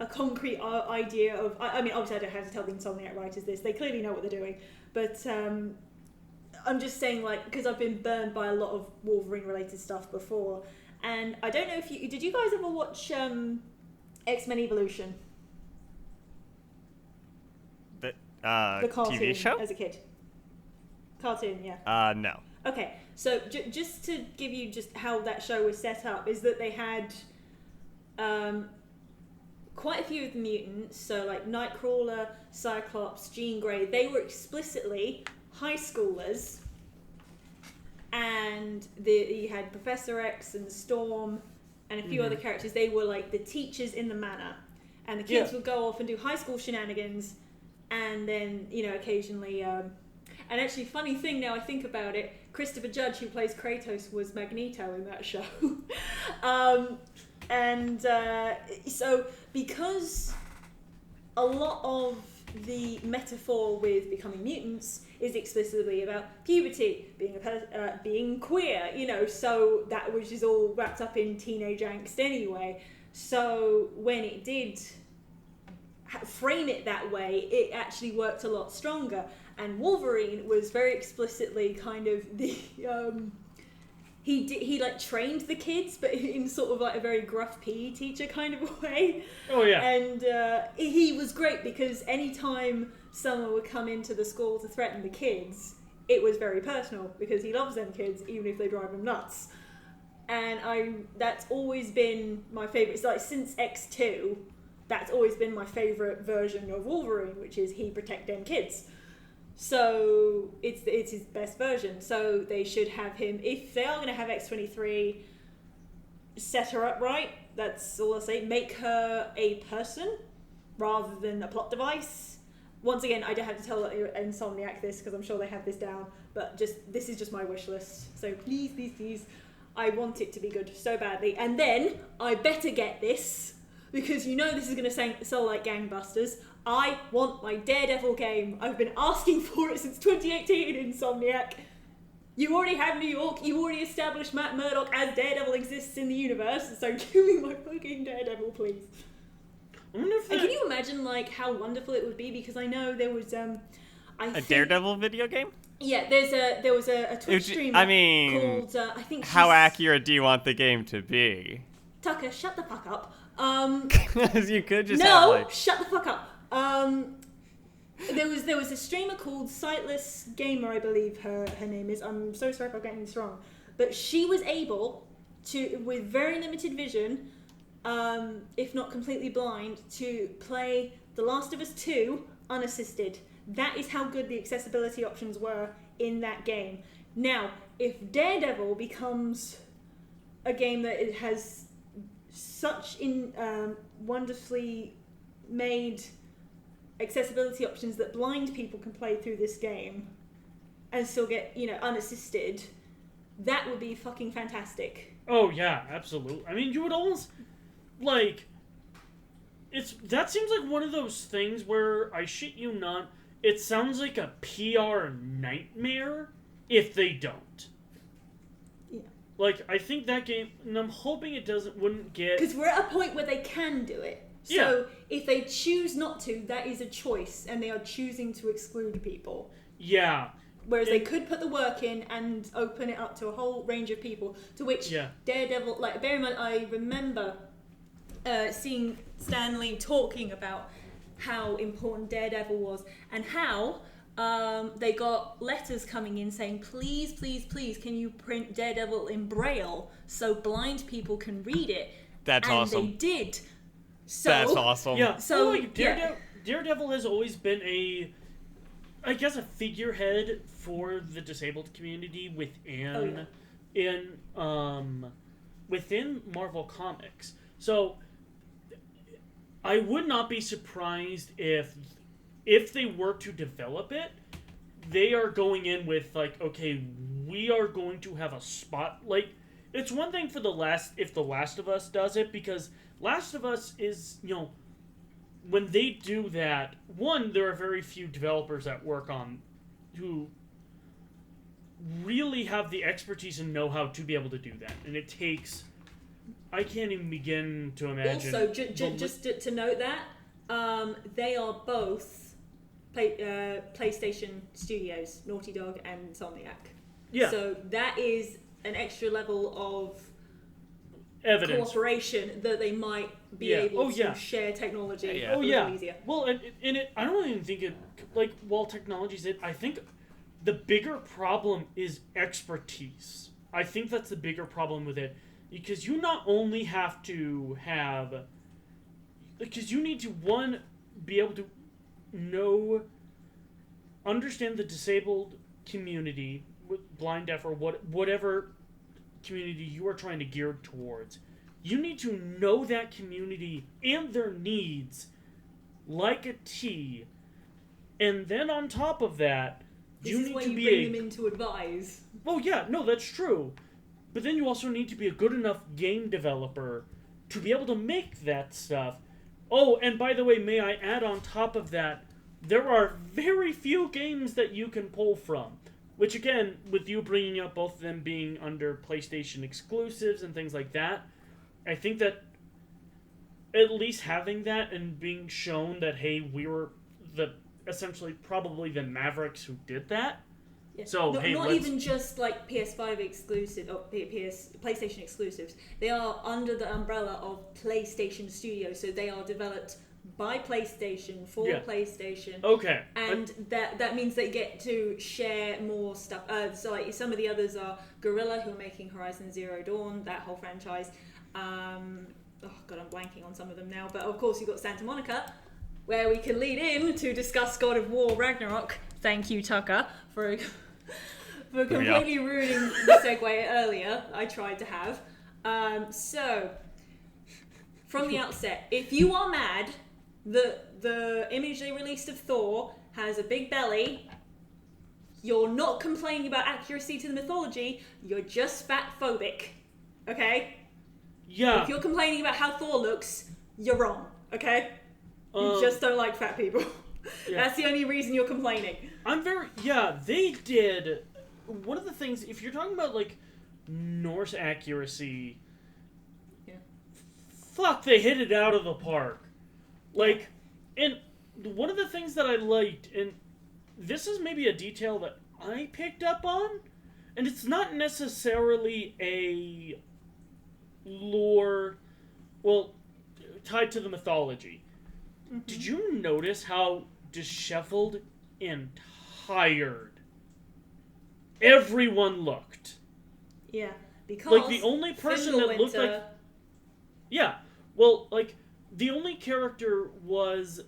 a concrete idea of... I mean, obviously I don't have to tell the Insomniac writers this. They clearly know what they're doing. But I'm just saying, like, because I've been burned by a lot of Wolverine-related stuff before. And I don't know if you... Did you guys ever watch X-Men Evolution? The cartoon TV show? As a kid. Cartoon, yeah. No. Okay, so just to give you just how that show was set up, is that they had quite a few of the mutants, so like Nightcrawler, Cyclops, Jean Grey, they were explicitly high schoolers, and you had Professor X and Storm and a few other characters. They were like the teachers in the manor, and the kids would go off and do high school shenanigans, and then, occasionally... And actually, funny thing now I think about it, Christopher Judge, who plays Kratos, was Magneto in that show. So because a lot of the metaphor with becoming mutants is explicitly about puberty, being queer, so that which is all wrapped up in teenage angst anyway. So when it did frame it that way, it actually worked a lot stronger. And Wolverine was very explicitly kind of the he like trained the kids, but in sort of like a very gruff PE teacher kind of a way. Oh yeah. And he was great because anytime someone would come into the school to threaten the kids, it was very personal because he loves them kids even if they drive him nuts. And that's always been my favorite. It's like since X2, that's always been my favorite version of Wolverine, which is he protect them kids. So it's his best version. So they should have him, if they are going to have X-23, set her up right. That's all I'll say. Make her a person rather than a plot device. Once again, I don't have to tell Insomniac this because I'm sure they have this down. But this is just my wish list. So please, please, please, I want it to be good so badly. And then I better get this because this is going to sell like gangbusters. I want my Daredevil game. I've been asking for it since 2018, Insomniac. You already have New York. You already established Matt Murdock as Daredevil exists in the universe. So give me my fucking Daredevil, please. And can you imagine like how wonderful it would be? Because I know there was a Daredevil video game? Yeah, there was a Twitch streamer called I think. How accurate do you want the game to be? Tucker, shut the fuck up. You could just have like... shut the fuck up. There was a streamer called Sightless Gamer, I believe her name is. I'm so sorry if I'm getting this wrong, but she was able to, with very limited vision, if not completely blind, to play The Last of Us 2 unassisted. That is how good the accessibility options were in that game. Now, if Daredevil becomes a game that it has such wonderfully made accessibility options that blind people can play through this game and still get, unassisted, that would be fucking fantastic. Oh yeah, absolutely. I mean, you would almost like that seems like one of those things where, I shit you not, it sounds like a PR nightmare if they don't. Yeah. Like, I think that game, and I'm hoping it wouldn't get... Because we're at a point where they can do it. So if they choose not to, that is a choice, and they are choosing to exclude people. Yeah. Whereas they could put the work in and open it up to a whole range of people, to which Daredevil, like, bear in mind, I remember seeing Stan Lee talking about how important Daredevil was, and how they got letters coming in saying, please, please, please, can you print Daredevil in Braille so blind people can read it? That's and awesome. They did. So, That's awesome. Yeah. So, like, Daredevil has always been a figurehead for the disabled community within within Marvel Comics. So I would not be surprised if they were to develop it, they are going in with like, okay, we are going to have a spot. Like, it's one thing for if The Last of Us does it, because Last of Us is, when they do that, one, there are very few developers that work on who really have the expertise and know-how to be able to do that. And it takes... I can't even begin to imagine... Also, just to note that, they are both PlayStation Studios, Naughty Dog and Insomniac. Yeah. So that is an extra level of evidence. cooperation that they might be able to share technology a little easier. Well, and I don't even think it, like, while technology's it, I think the bigger problem is expertise. I think that's the bigger problem with it, because you not only have to have, because you need to, one, be able to understand the disabled community, blind, deaf, or whatever community you are trying to gear towards. You need to know that community and their needs like a T, and then on top of that, you need to be bring them in to advise. Oh yeah, no, that's true. But then you also need to be a good enough game developer to be able to make that stuff. Oh, and by the way, may I add on top of that, there are very few games that you can pull from. Which, again, with you bringing up both of them being under PlayStation exclusives and things like that, I think that at least having that and being shown that, hey, we were essentially probably the Mavericks who did that. Yeah. So, not even just like PS5 exclusive or PlayStation exclusives. They are under the umbrella of PlayStation Studios, so they are developed by PlayStation for PlayStation. Okay. And that means they get to share more stuff. So like some of the others are Guerrilla, who are making Horizon Zero Dawn, that whole franchise. I'm blanking on some of them now. But of course you've got Santa Monica, where we can lead in to discuss God of War Ragnarok. Thank you, Tucker, for completely ruining the segue earlier I tried to have. So, from the outset, if you are mad that the image they released of Thor has a big belly, you're not complaining about accuracy to the mythology, you're just fat phobic. Okay? Yeah. If you're complaining about how Thor looks, you're wrong. Okay? You just don't like fat people. Yeah. That's the only reason you're complaining. They did. One of the things, if you're talking about, like, Norse accuracy, fuck, they hit it out of the park. Like, and one of the things that I liked, and this is maybe a detail that I picked up on, and it's not necessarily a lore, tied to the mythology. Mm-hmm. Did you notice how disheveled and tired everyone looked? Yeah, because like the only person that looked like the only character was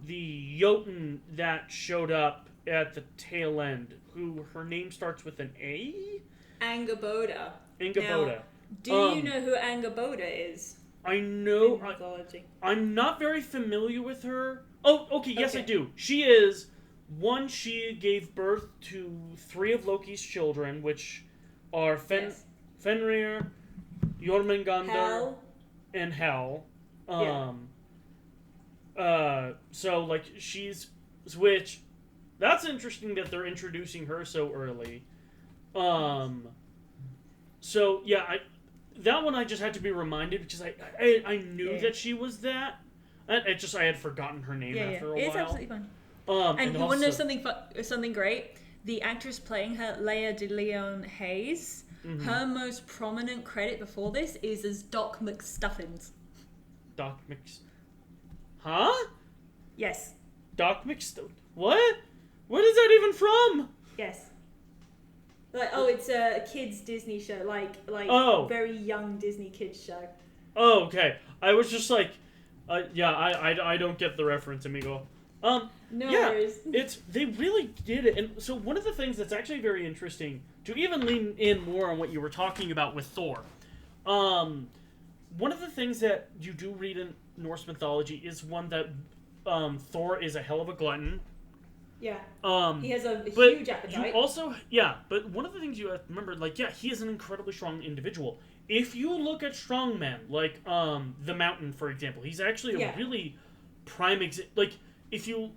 the Jotun that showed up at the tail end, who her name starts with an A? Angerboda. Angerboda. Do you know who Angerboda is? I know. Mythology. I'm not very familiar with her. Oh, okay, yes I do. She is... One, she gave birth to 3 of Loki's children, which are Fenrir, Jormungandr, and Hel. So, like, she's... Which... That's interesting that they're introducing her so early. So, yeah, that one I just had to be reminded, because I knew that she was that. I had forgotten her name after a while. It's absolutely fine. And you want to know something great? The actress playing her, Leia DeLeon Hayes, her most prominent credit before this is as Doc McStuffins. Doc Mc... Huh? Yes. Doc McStuffins... What? What is that even from? Yes. Like, it's a kids Disney show, like very young Disney kids show. Oh, okay. I was just like, I don't get the reference, amigo. No worries. They really did it, and so one of the things that's actually very interesting to even lean in more on what you were talking about with Thor. One of the things that you do read in Norse mythology is one that Thor is a hell of a glutton. Yeah. He has a huge appetite. But one of the things you have to remember, he is an incredibly strong individual. If you look at strongmen, like the Mountain, for example, he's actually a really prime if you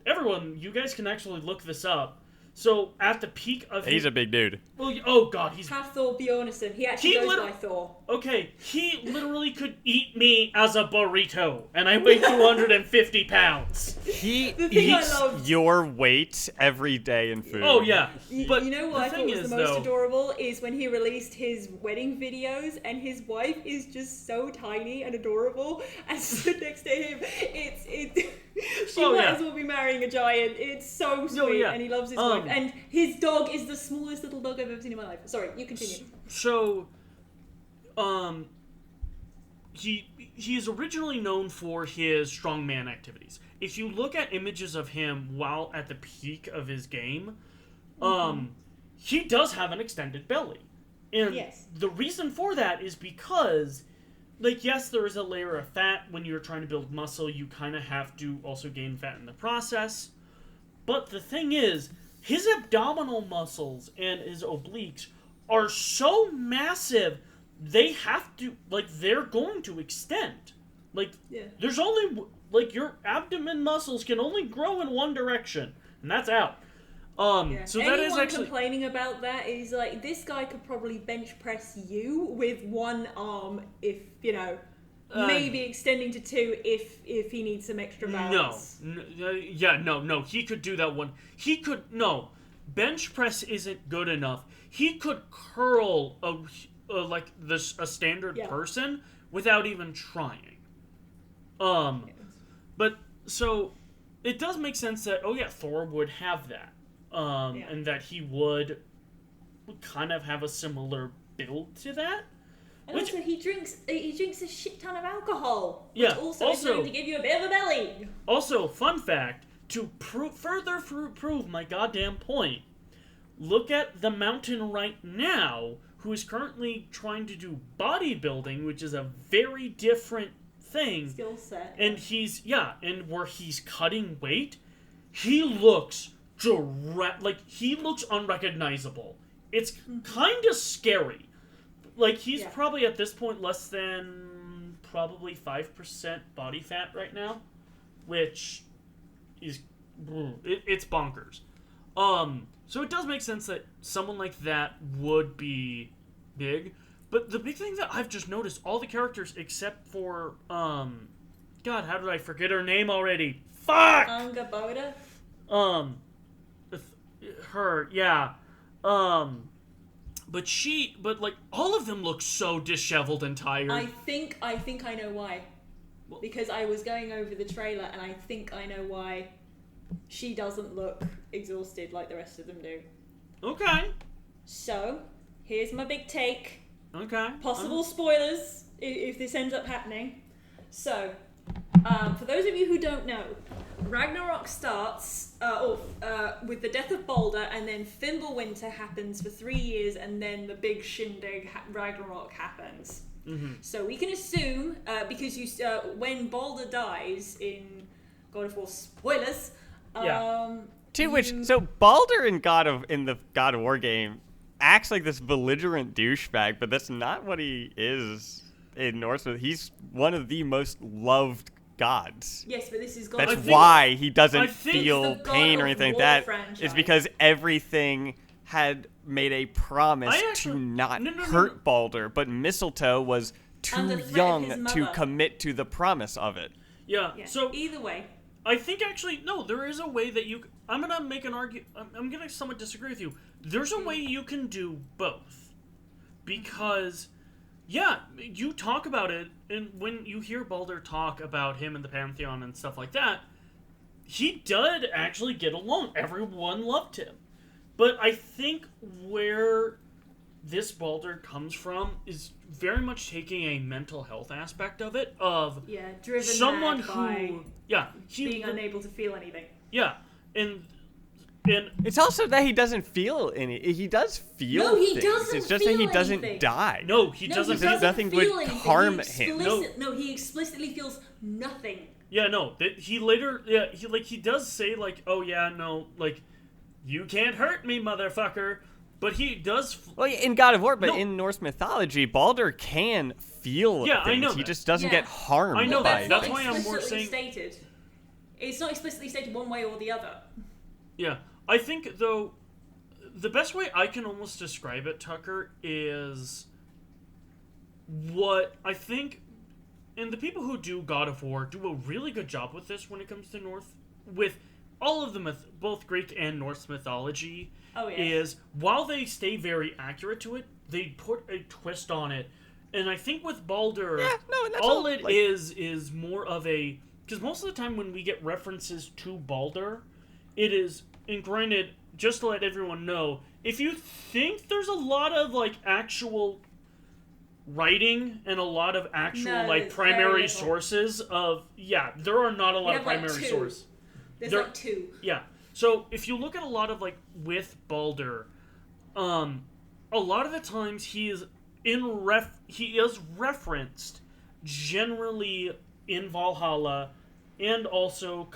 everyone, you guys can actually look this up. So at the peak of he's a big dude. Well, oh god, he's Thor Bjornsson. He actually goes by Thor. Okay, he literally could eat me as a burrito, and I weigh 250 pounds. He eats your weight every day in food. Oh yeah, but you know what I thought was the most adorable is when he released his wedding videos, and his wife is just so tiny and adorable, and stood next to him. She might as well be marrying a giant. It's so sweet, and he loves his wife. And his dog is the smallest little dog I've ever seen in my life. Sorry, you continue. So, he is originally known for his strongman activities. If you look at images of him while at the peak of his game, he does have an extended belly. And the reason for that is because, yes, there is a layer of fat. When you're trying to build muscle, you kind of have to also gain fat in the process. But the thing is, his abdominal muscles and his obliques are so massive, they have to, they're going to extend. There's only, your abdomen muscles can only grow in one direction, and that's out. So that is actually complaining about that is this guy could probably bench press you with one arm if maybe extending to two if he needs some extra balance. No, he could do that one. Bench press isn't good enough. He could curl a standard person without even trying. But so it does make sense that Thor would have that. And that he would kind of have a similar build to that. And also, he drinks a shit ton of alcohol, which also is going to give you a bit of a belly. Also, fun fact, to further prove my goddamn point, look at the Mountain right now, who is currently trying to do bodybuilding, which is a very different thing. Skill set. And and where he's cutting weight, he looks he looks unrecognizable. It's kind of scary. He's probably at this point less than probably 5% body fat right now, which is it's bonkers. So it does make sense that someone like that would be big. But the big thing that I've just noticed, all the characters except for God, how did I forget her name already? Fuck. Angaboda. Her, but all of them look so disheveled and tired. I think I know why. Because I was going over the trailer, and I think I know why she doesn't look exhausted like the rest of them do. Okay. So, here's my big take. Okay. Possible spoilers if this ends up happening. So, for those of you who don't know, Ragnarok starts with the death of Balder, and then Fimbulwinter happens for 3 years, and then the big shindig Ragnarok happens. Mm-hmm. So we can assume, because when Balder dies in God of War, spoilers. So Balder in the God of War game acts like this belligerent douchebag, but that's not what he is in Norse. He's one of the most loved gods. Yes, but this is God. That's why he doesn't feel pain or anything like that. Franchise. It's because everything had made a promise to not hurt Balder, but Mistletoe was too young to commit to the promise of it. Yeah. So either way, I think actually no, there is a way that you. I'm gonna make an argument. I'm gonna somewhat disagree with you. There's a way you can do both, because. Yeah, you talk about it, and when you hear Balder talk about him and the Pantheon and stuff like that, he did actually get along. Everyone loved him. But I think where this Baldur comes from is very much taking a mental health aspect of it, of driven someone mad by he being unable to feel anything. Yeah, and It's also that he doesn't feel any. He does feel No, he things. doesn't It's just that he feel doesn't anything. die. no, he No, doesn't. he doesn't nothing feel would anything. harm He him. he explicitly feels nothing. Yeah, no. He later, he does say like, "Oh yeah, no, like, you can't hurt me, motherfucker." But he does. Well, yeah, in God of War, but No. in Norse mythology, Baldur can feel Yeah, I things. know He that. just doesn't Yeah. get harmed I know by that. That's it. why I'm more Explicitly saying- stated. It's not explicitly stated one way or the other. Yeah, I think though, the best way I can almost describe it, Tucker, is what I think, and the people who do God of War do a really good job with this when it comes to with all of the both Greek and Norse mythology. Oh, yeah. Is while they stay very accurate to it, they put a twist on it, and I think with Baldur, Yeah, no, and that's all all, it like- is more of a, because most of the time when we get references to Baldur, it is, and granted, just to let everyone know, if you think there's a lot of like actual writing and a lot of actual No, like there's primary very little. sources of, there are not a lot We of have, like, primary two. sources. There's There- like two. Yeah. So if you look at a lot of like with Baldur, a lot of the times he is referenced generally in Valhalla and also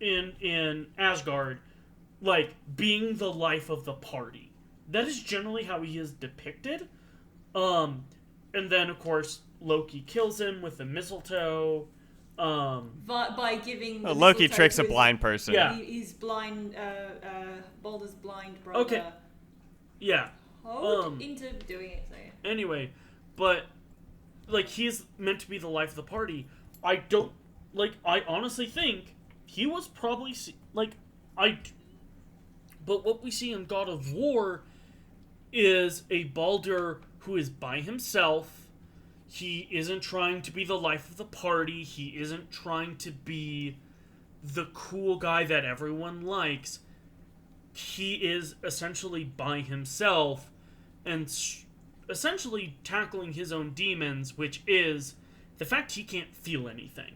in Asgard, like being the life of the party. That is generally how he is depicted. And then of course Loki kills him with the mistletoe. By giving the Loki mistletoe tricks to a his- blind person. Yeah. He's blind. Baldur's blind brother. Okay. Yeah. Hold into doing it. So yeah. Anyway, but like he's meant to be the life of the party. I honestly think he was probably but what we see in God of War is a Baldur who is by himself. He isn't trying to be the life of the party. He isn't trying to be the cool guy that everyone likes. He is essentially by himself and essentially tackling his own demons, which is the fact he can't feel anything.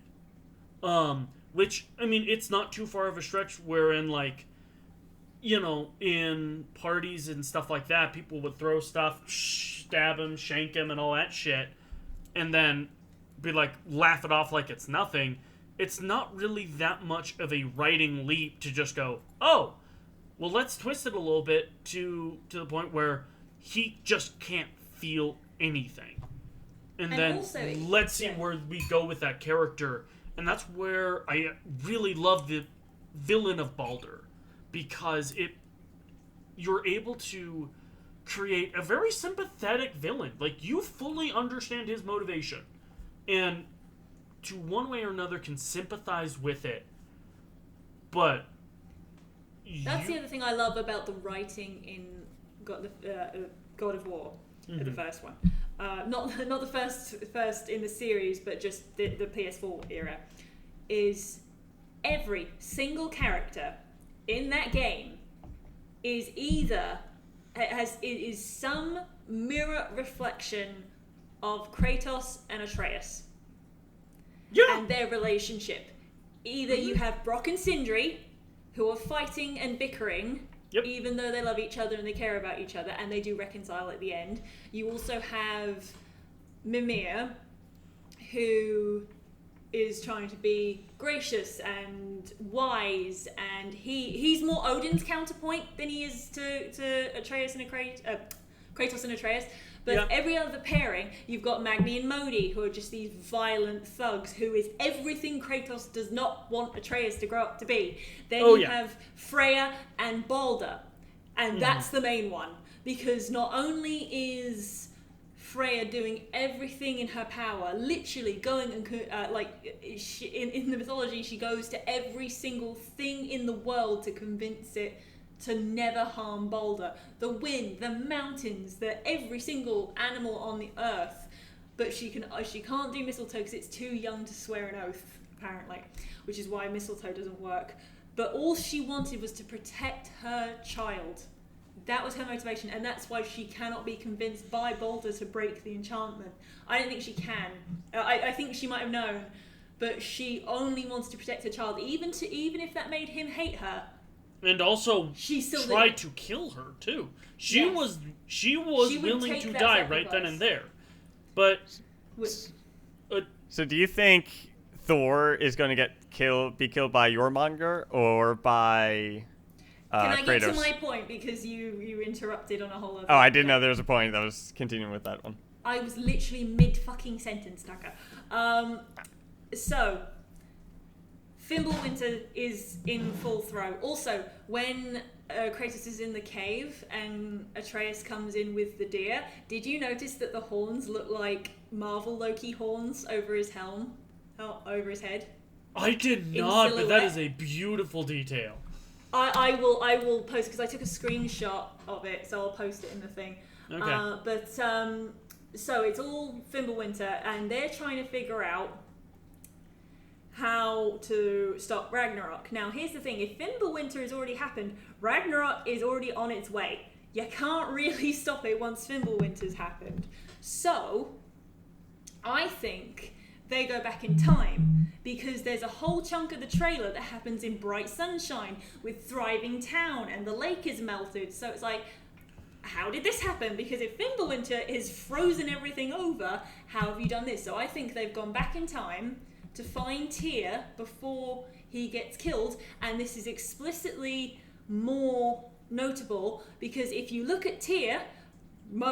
Which, I mean, it's not too far of a stretch wherein, like, in parties and stuff like that, people would throw stuff, stab him, shank him, and all that shit, and then be like, laugh it off like it's nothing. It's not really that much of a writing leap to just go, oh, well, let's twist it a little bit to the point where he just can't feel anything. And then also, let's see where we go with that character. And that's where I really love the villain of Baldur, because you're able to create a very sympathetic villain. Like, you fully understand his motivation, and to one way or another can sympathize with it. But That's the other thing I love about the writing in God of War, the first one. Not the first in the series, but just the PS4 era. Is every single character in that game is either is some mirror reflection of Kratos and Atreus and their relationship. Either you have Brock and Sindri, who are fighting and bickering, even though they love each other and they care about each other, and they do reconcile at the end. You also have Mimir, who is trying to be gracious and wise, and he's more Odin's counterpoint than he is to Atreus and Kratos and Atreus. But every other pairing, you've got Magni and Modi, who are just these violent thugs, who is everything Kratos does not want Atreus to grow up to be. Then you have Freya and Baldur, and that's the main one. Because not only is Freya doing everything in her power, literally going and in the mythology, she goes to every single thing in the world to convince it to never harm Baldur. The wind, the mountains, every single animal on the earth. But she can't do mistletoe because it's too young to swear an oath. apparently, which is why mistletoe doesn't work. But all she wanted was to protect her child. That was her motivation, and that's why she cannot be convinced by Balder to break the enchantment. I don't think she can. I think she might have known, but she only wants to protect her child, even if that made him hate her. And also, She still tried to kill her too. She Yes. was She would willing take to that die right then and there. But So do you think Thor is going to be killed by Jormungandr or by Can I get Kratos? to my point, because you interrupted on a whole other... Oh, I didn't know there was a point. I was continuing with that one. I was literally mid-fucking-sentence, Tucker. So, Fimbulwinter is in full throw. Also, when Kratos is in the cave and Atreus comes in with the deer, did you notice that the horns look like Marvel Loki horns over his helm? Over his head? I did not, but that is a beautiful detail. I will post, because I took a screenshot of it, so I'll post it in the thing. Okay. So it's all Fimbulwinter, and they're trying to figure out how to stop Ragnarok. Now, here's the thing. If Fimbulwinter has already happened, Ragnarok is already on its way. You can't really stop it once Fimbulwinter's happened. So, I think they go back in time, because there's a whole chunk of the trailer that happens in bright sunshine with thriving town, and the lake is melted. So it's like, how did this happen? Because if Fimbulwinter is frozen everything over, how have you done this? So I think they've gone back in time to find Tyr before he gets killed, and this is explicitly more notable because if you look at Tyr,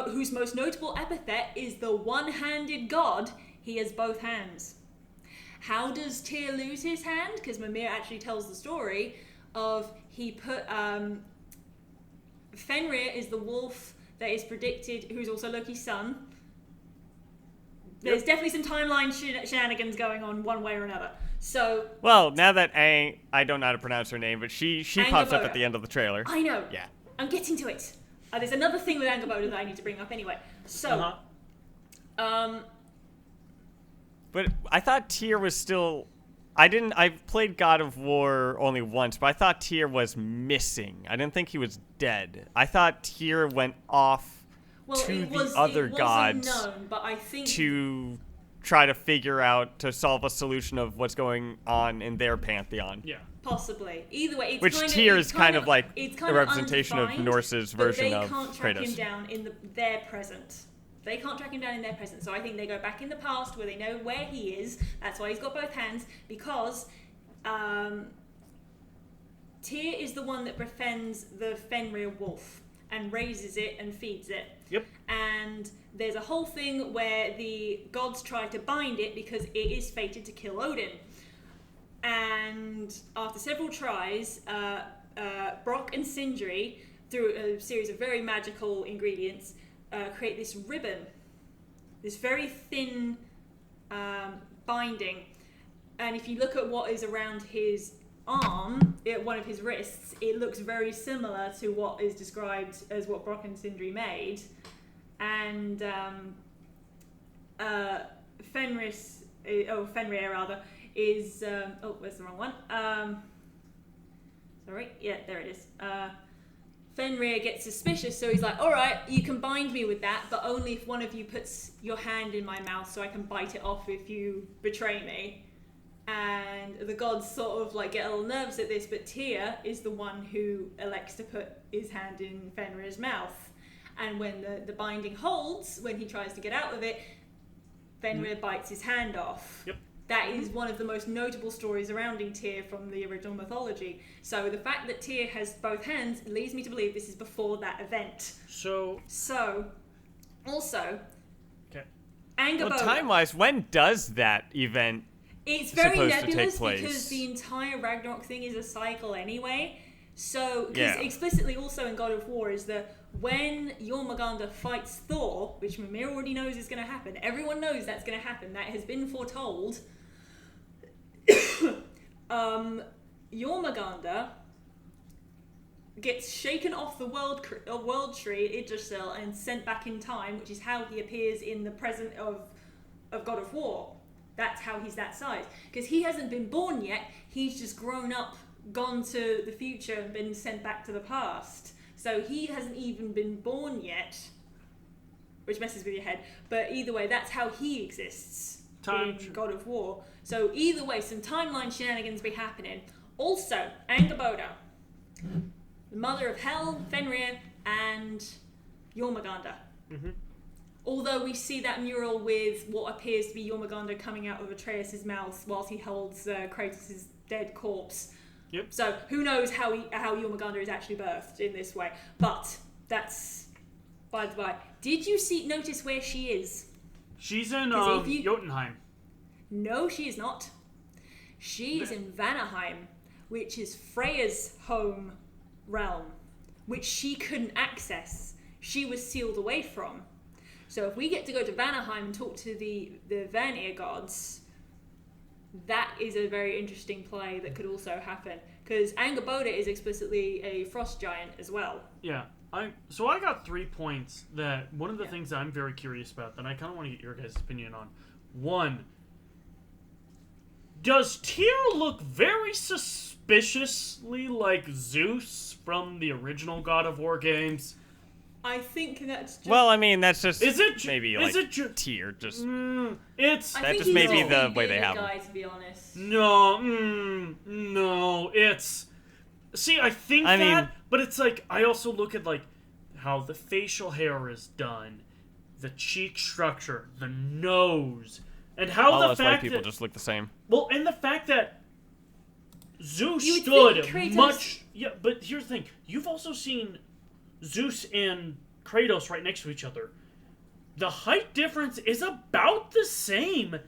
whose most notable epithet is the one-handed god, he has both hands. How does Tyr lose his hand? Because Mimir actually tells the story of he put Fenrir is the wolf that is predicted, who's also Loki's son. There's definitely some timeline shenanigans going on one way or another. So, well, now that I don't know how to pronounce her name, but she pops up at the end of the trailer. I know. Yeah. I'm getting to it. There's another thing with Angerboda that I need to bring up anyway. So, But I thought Tyr was still... I've played God of War only once, but I thought Tyr was missing. I didn't think he was dead. I thought Tyr went off to the other gods unknown, but I think to try to figure out, to solve a solution of what's going on in their pantheon. Yeah. Possibly. Either way, Which Tyr is kind of like a representation of undefined, Norse's version of Kratos. They can't track him Kratos. down in their present. They can't track him down in their present. So I think they go back in the past where they know where he is. That's why he's got both hands, because Tyr is the one that befriends the Fenrir wolf and raises it and feeds it. Yep. And there's a whole thing where the gods try to bind it because it is fated to kill Odin. And after several tries, Brock and Sindri, through a series of very magical ingredients, create this ribbon, this very thin binding. And if you look at what is around his arm, one of his wrists, it looks very similar to what is described as what Brock and Sindri made. And Fenrir is where's the wrong one? Sorry, yeah, there it is. Fenrir gets suspicious, so he's like, alright, you can bind me with that, but only if one of you puts your hand in my mouth so I can bite it off if you betray me. And the gods sort of like get a little nervous at this, but Tyr is the one who elects to put his hand in Fenrir's mouth. And when the binding holds, when he tries to get out of it, Fenrir bites his hand off. Yep. That is one of the most notable stories surrounding Tyr from the original mythology. So the fact that Tyr has both hands leads me to believe this is before that event. So also, okay. Angerboda. Well, time-wise, when does that event It's very supposed to nebulous take place? because the entire Ragnarok thing is a cycle anyway. So, because Yeah. explicitly also in God of War is that when Jormungandr fights Thor, which Mimir already knows is going to happen, everyone knows that's going to happen, that has been foretold, Jormungandr gets shaken off the world tree, Yggdrasil, and sent back in time, which is how he appears in the present of God of War. That's how he's that size. Because he hasn't been born yet. He's just grown up, gone to the future, and been sent back to the past. So he hasn't even been born yet, which messes with your head. But either way, that's how he exists in God of War. So either way, some timeline shenanigans be happening. Also, Angerboda, the mother of Hel, Fenrir, and Jormungandr. Mm-hmm. Although we see that mural with what appears to be Jormungandr coming out of Atreus' mouth whilst he holds Kratos' dead corpse. Yep. So who knows how Jormungandr is actually birthed in this way. But that's by the by. Did you notice where she is? She's in Jotunheim. No, she is not. She is in Vanaheim, which is Freya's home realm, which she couldn't access. She was sealed away from. So if we get to go to Vanaheim and talk to the Vanir gods, that is a very interesting play that could also happen. Because Angerboda is explicitly a frost giant as well. Yeah. I got 3 points that one of the things that I'm very curious about that I kind of want to get your guys' opinion on. One, does Tyr look very suspiciously like Zeus from the original God of War games? I think that's just... Well, I mean, that's just maybe Tyr. Just it's that just may be the way they have guy, him. to be honest. No, it's... See, I mean, but it's like, I also look at, like, how the facial hair is done, the cheek structure, the nose, and how all the those fact white people that... just look the same. Well, and the fact that Zeus You would stood think Kratos... much... Yeah, but here's the thing. You've also seen Zeus and Kratos right next to each other. The height difference is about the same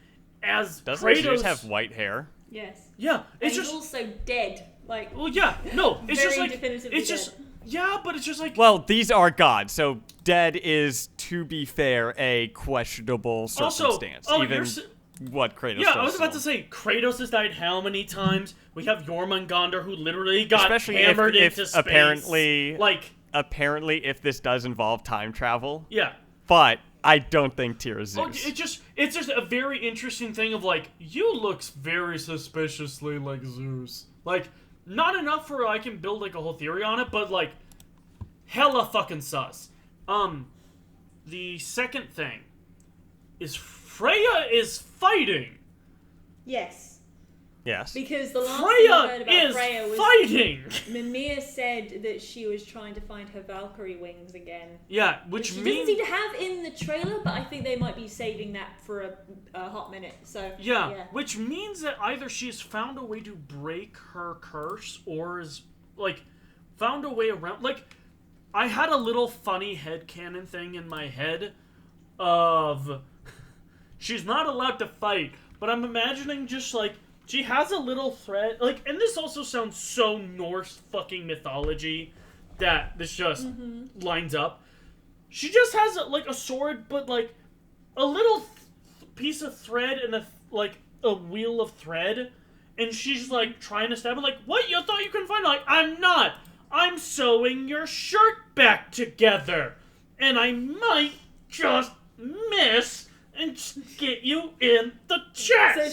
as Doesn't Kratos... Zeus have white hair? Yes. Yeah, it's and just... he's also dead. Like... Well, yeah, no, it's very just like... definitively It's just... dead. Yeah, but it's just like... Well, these are gods, so dead is, to be fair, a questionable circumstance. Even what Kratos does. Yeah, I was about to say, Kratos has died how many times? We have Jormungandr, who literally got hammered into space. Apparently, if this does involve time travel. Yeah. But I don't think Tyr is Zeus. Oh, it's just a very interesting thing of, like, you looks very suspiciously like Zeus. Like, not enough for I can build, like, a whole theory on it, but, like, hella fucking sus. The second thing is Freya is fighting. Yes. Yes. Because the last thing I heard about Freya Freya was... fighting! Mimir said that she was trying to find her Valkyrie wings again. Yeah, which she means... doesn't seem to have in the trailer, but I think they might be saving that for a hot minute. So yeah, which means that either she's found a way to break her curse, or is, like, found a way around... Like, I had a little funny headcanon thing in my head of... she's not allowed to fight, but I'm imagining just, like, she has a little thread, like, and this also sounds so Norse fucking mythology that this just lines up. She just has, like, a sword, but, like, a little piece of thread and a wheel of thread, and she's, like, trying to stab him, like, what, you thought you couldn't find it? Like, I'm not! I'm sewing your shirt back together, and I might just miss... and get you in the chest. So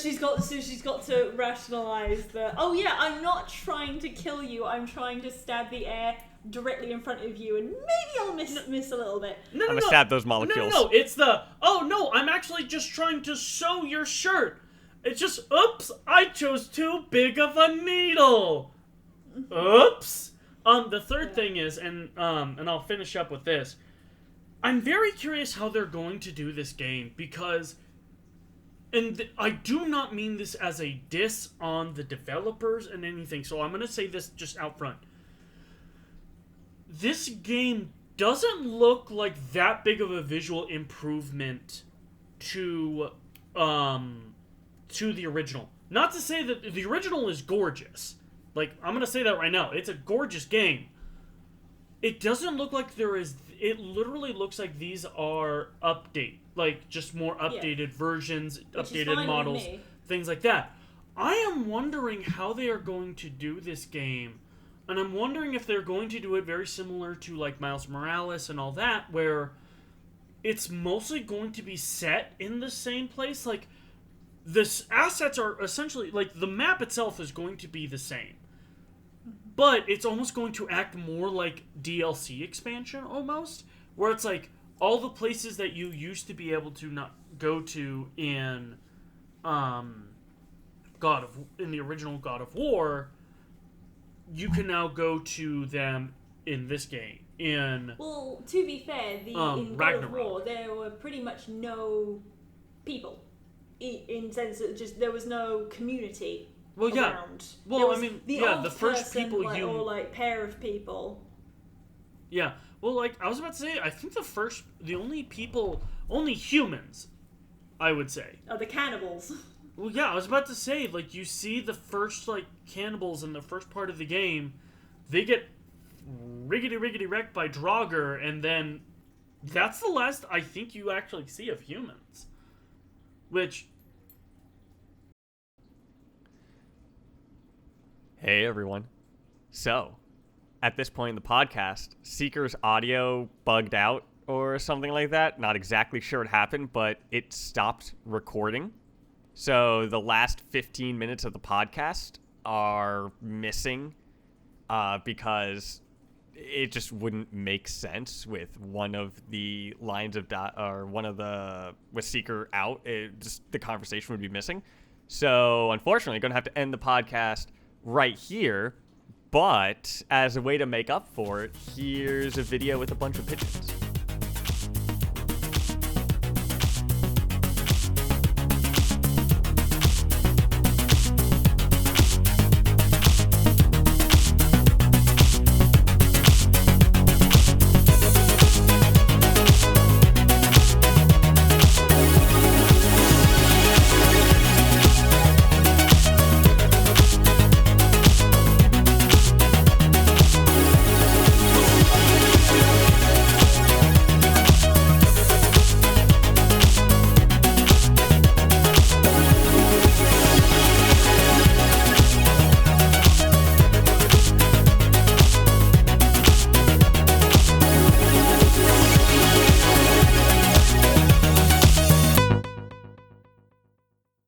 she's got to rationalize that. Oh yeah, I'm not trying to kill you. I'm trying to stab the air directly in front of you, and maybe I'll miss a little bit. I'm gonna stab those molecules. No, it's the I'm actually just trying to sew your shirt. It's just oops, I chose too big of a needle. Oops. The third thing is, and I'll finish up with this. I'm very curious how they're going to do this game, because, and I do not mean this as a diss on the developers and anything, so I'm going to say this just out front. This game doesn't look like that big of a visual improvement to the original. Not to say that the original is gorgeous. Like, I'm going to say that right now. It's a gorgeous game. It doesn't look like there is... It literally looks like these are just more updated versions, updated models, things like that. I am wondering how they are going to do this game, and I'm wondering if they're going to do it very similar to, like, Miles Morales and all that, where it's mostly going to be set in the same place. Like, assets are essentially, like, the map itself is going to be the same. But it's almost going to act more like DLC expansion, almost. Where it's like, all the places that you used to be able to not go to in in the original God of War, you can now go to them in this game. Well, to be fair, in God Ragnarok. of War, there were pretty much no people. In sense that just there was no community around. Well, There was I mean, the yeah, odd the first person, people like, or like pair of people. Yeah. Well, like, I was about to say, I think the only humans, I would say. Oh, the cannibals. Well, yeah, I was about to say, like, you see the first, like, cannibals in the first part of the game, they get riggedy wrecked by Draugr, and then that's the last I think you actually see of humans. Which... Hey, everyone. So, at this point in the podcast, Seeker's audio bugged out or something like that. Not exactly sure what happened, but it stopped recording. So the last 15 minutes of the podcast are missing because it just wouldn't make sense with one of the lines of with Seeker out. The conversation would be missing. So unfortunately, going to have to end the podcast right here. But as a way to make up for it, here's a video with a bunch of pigeons.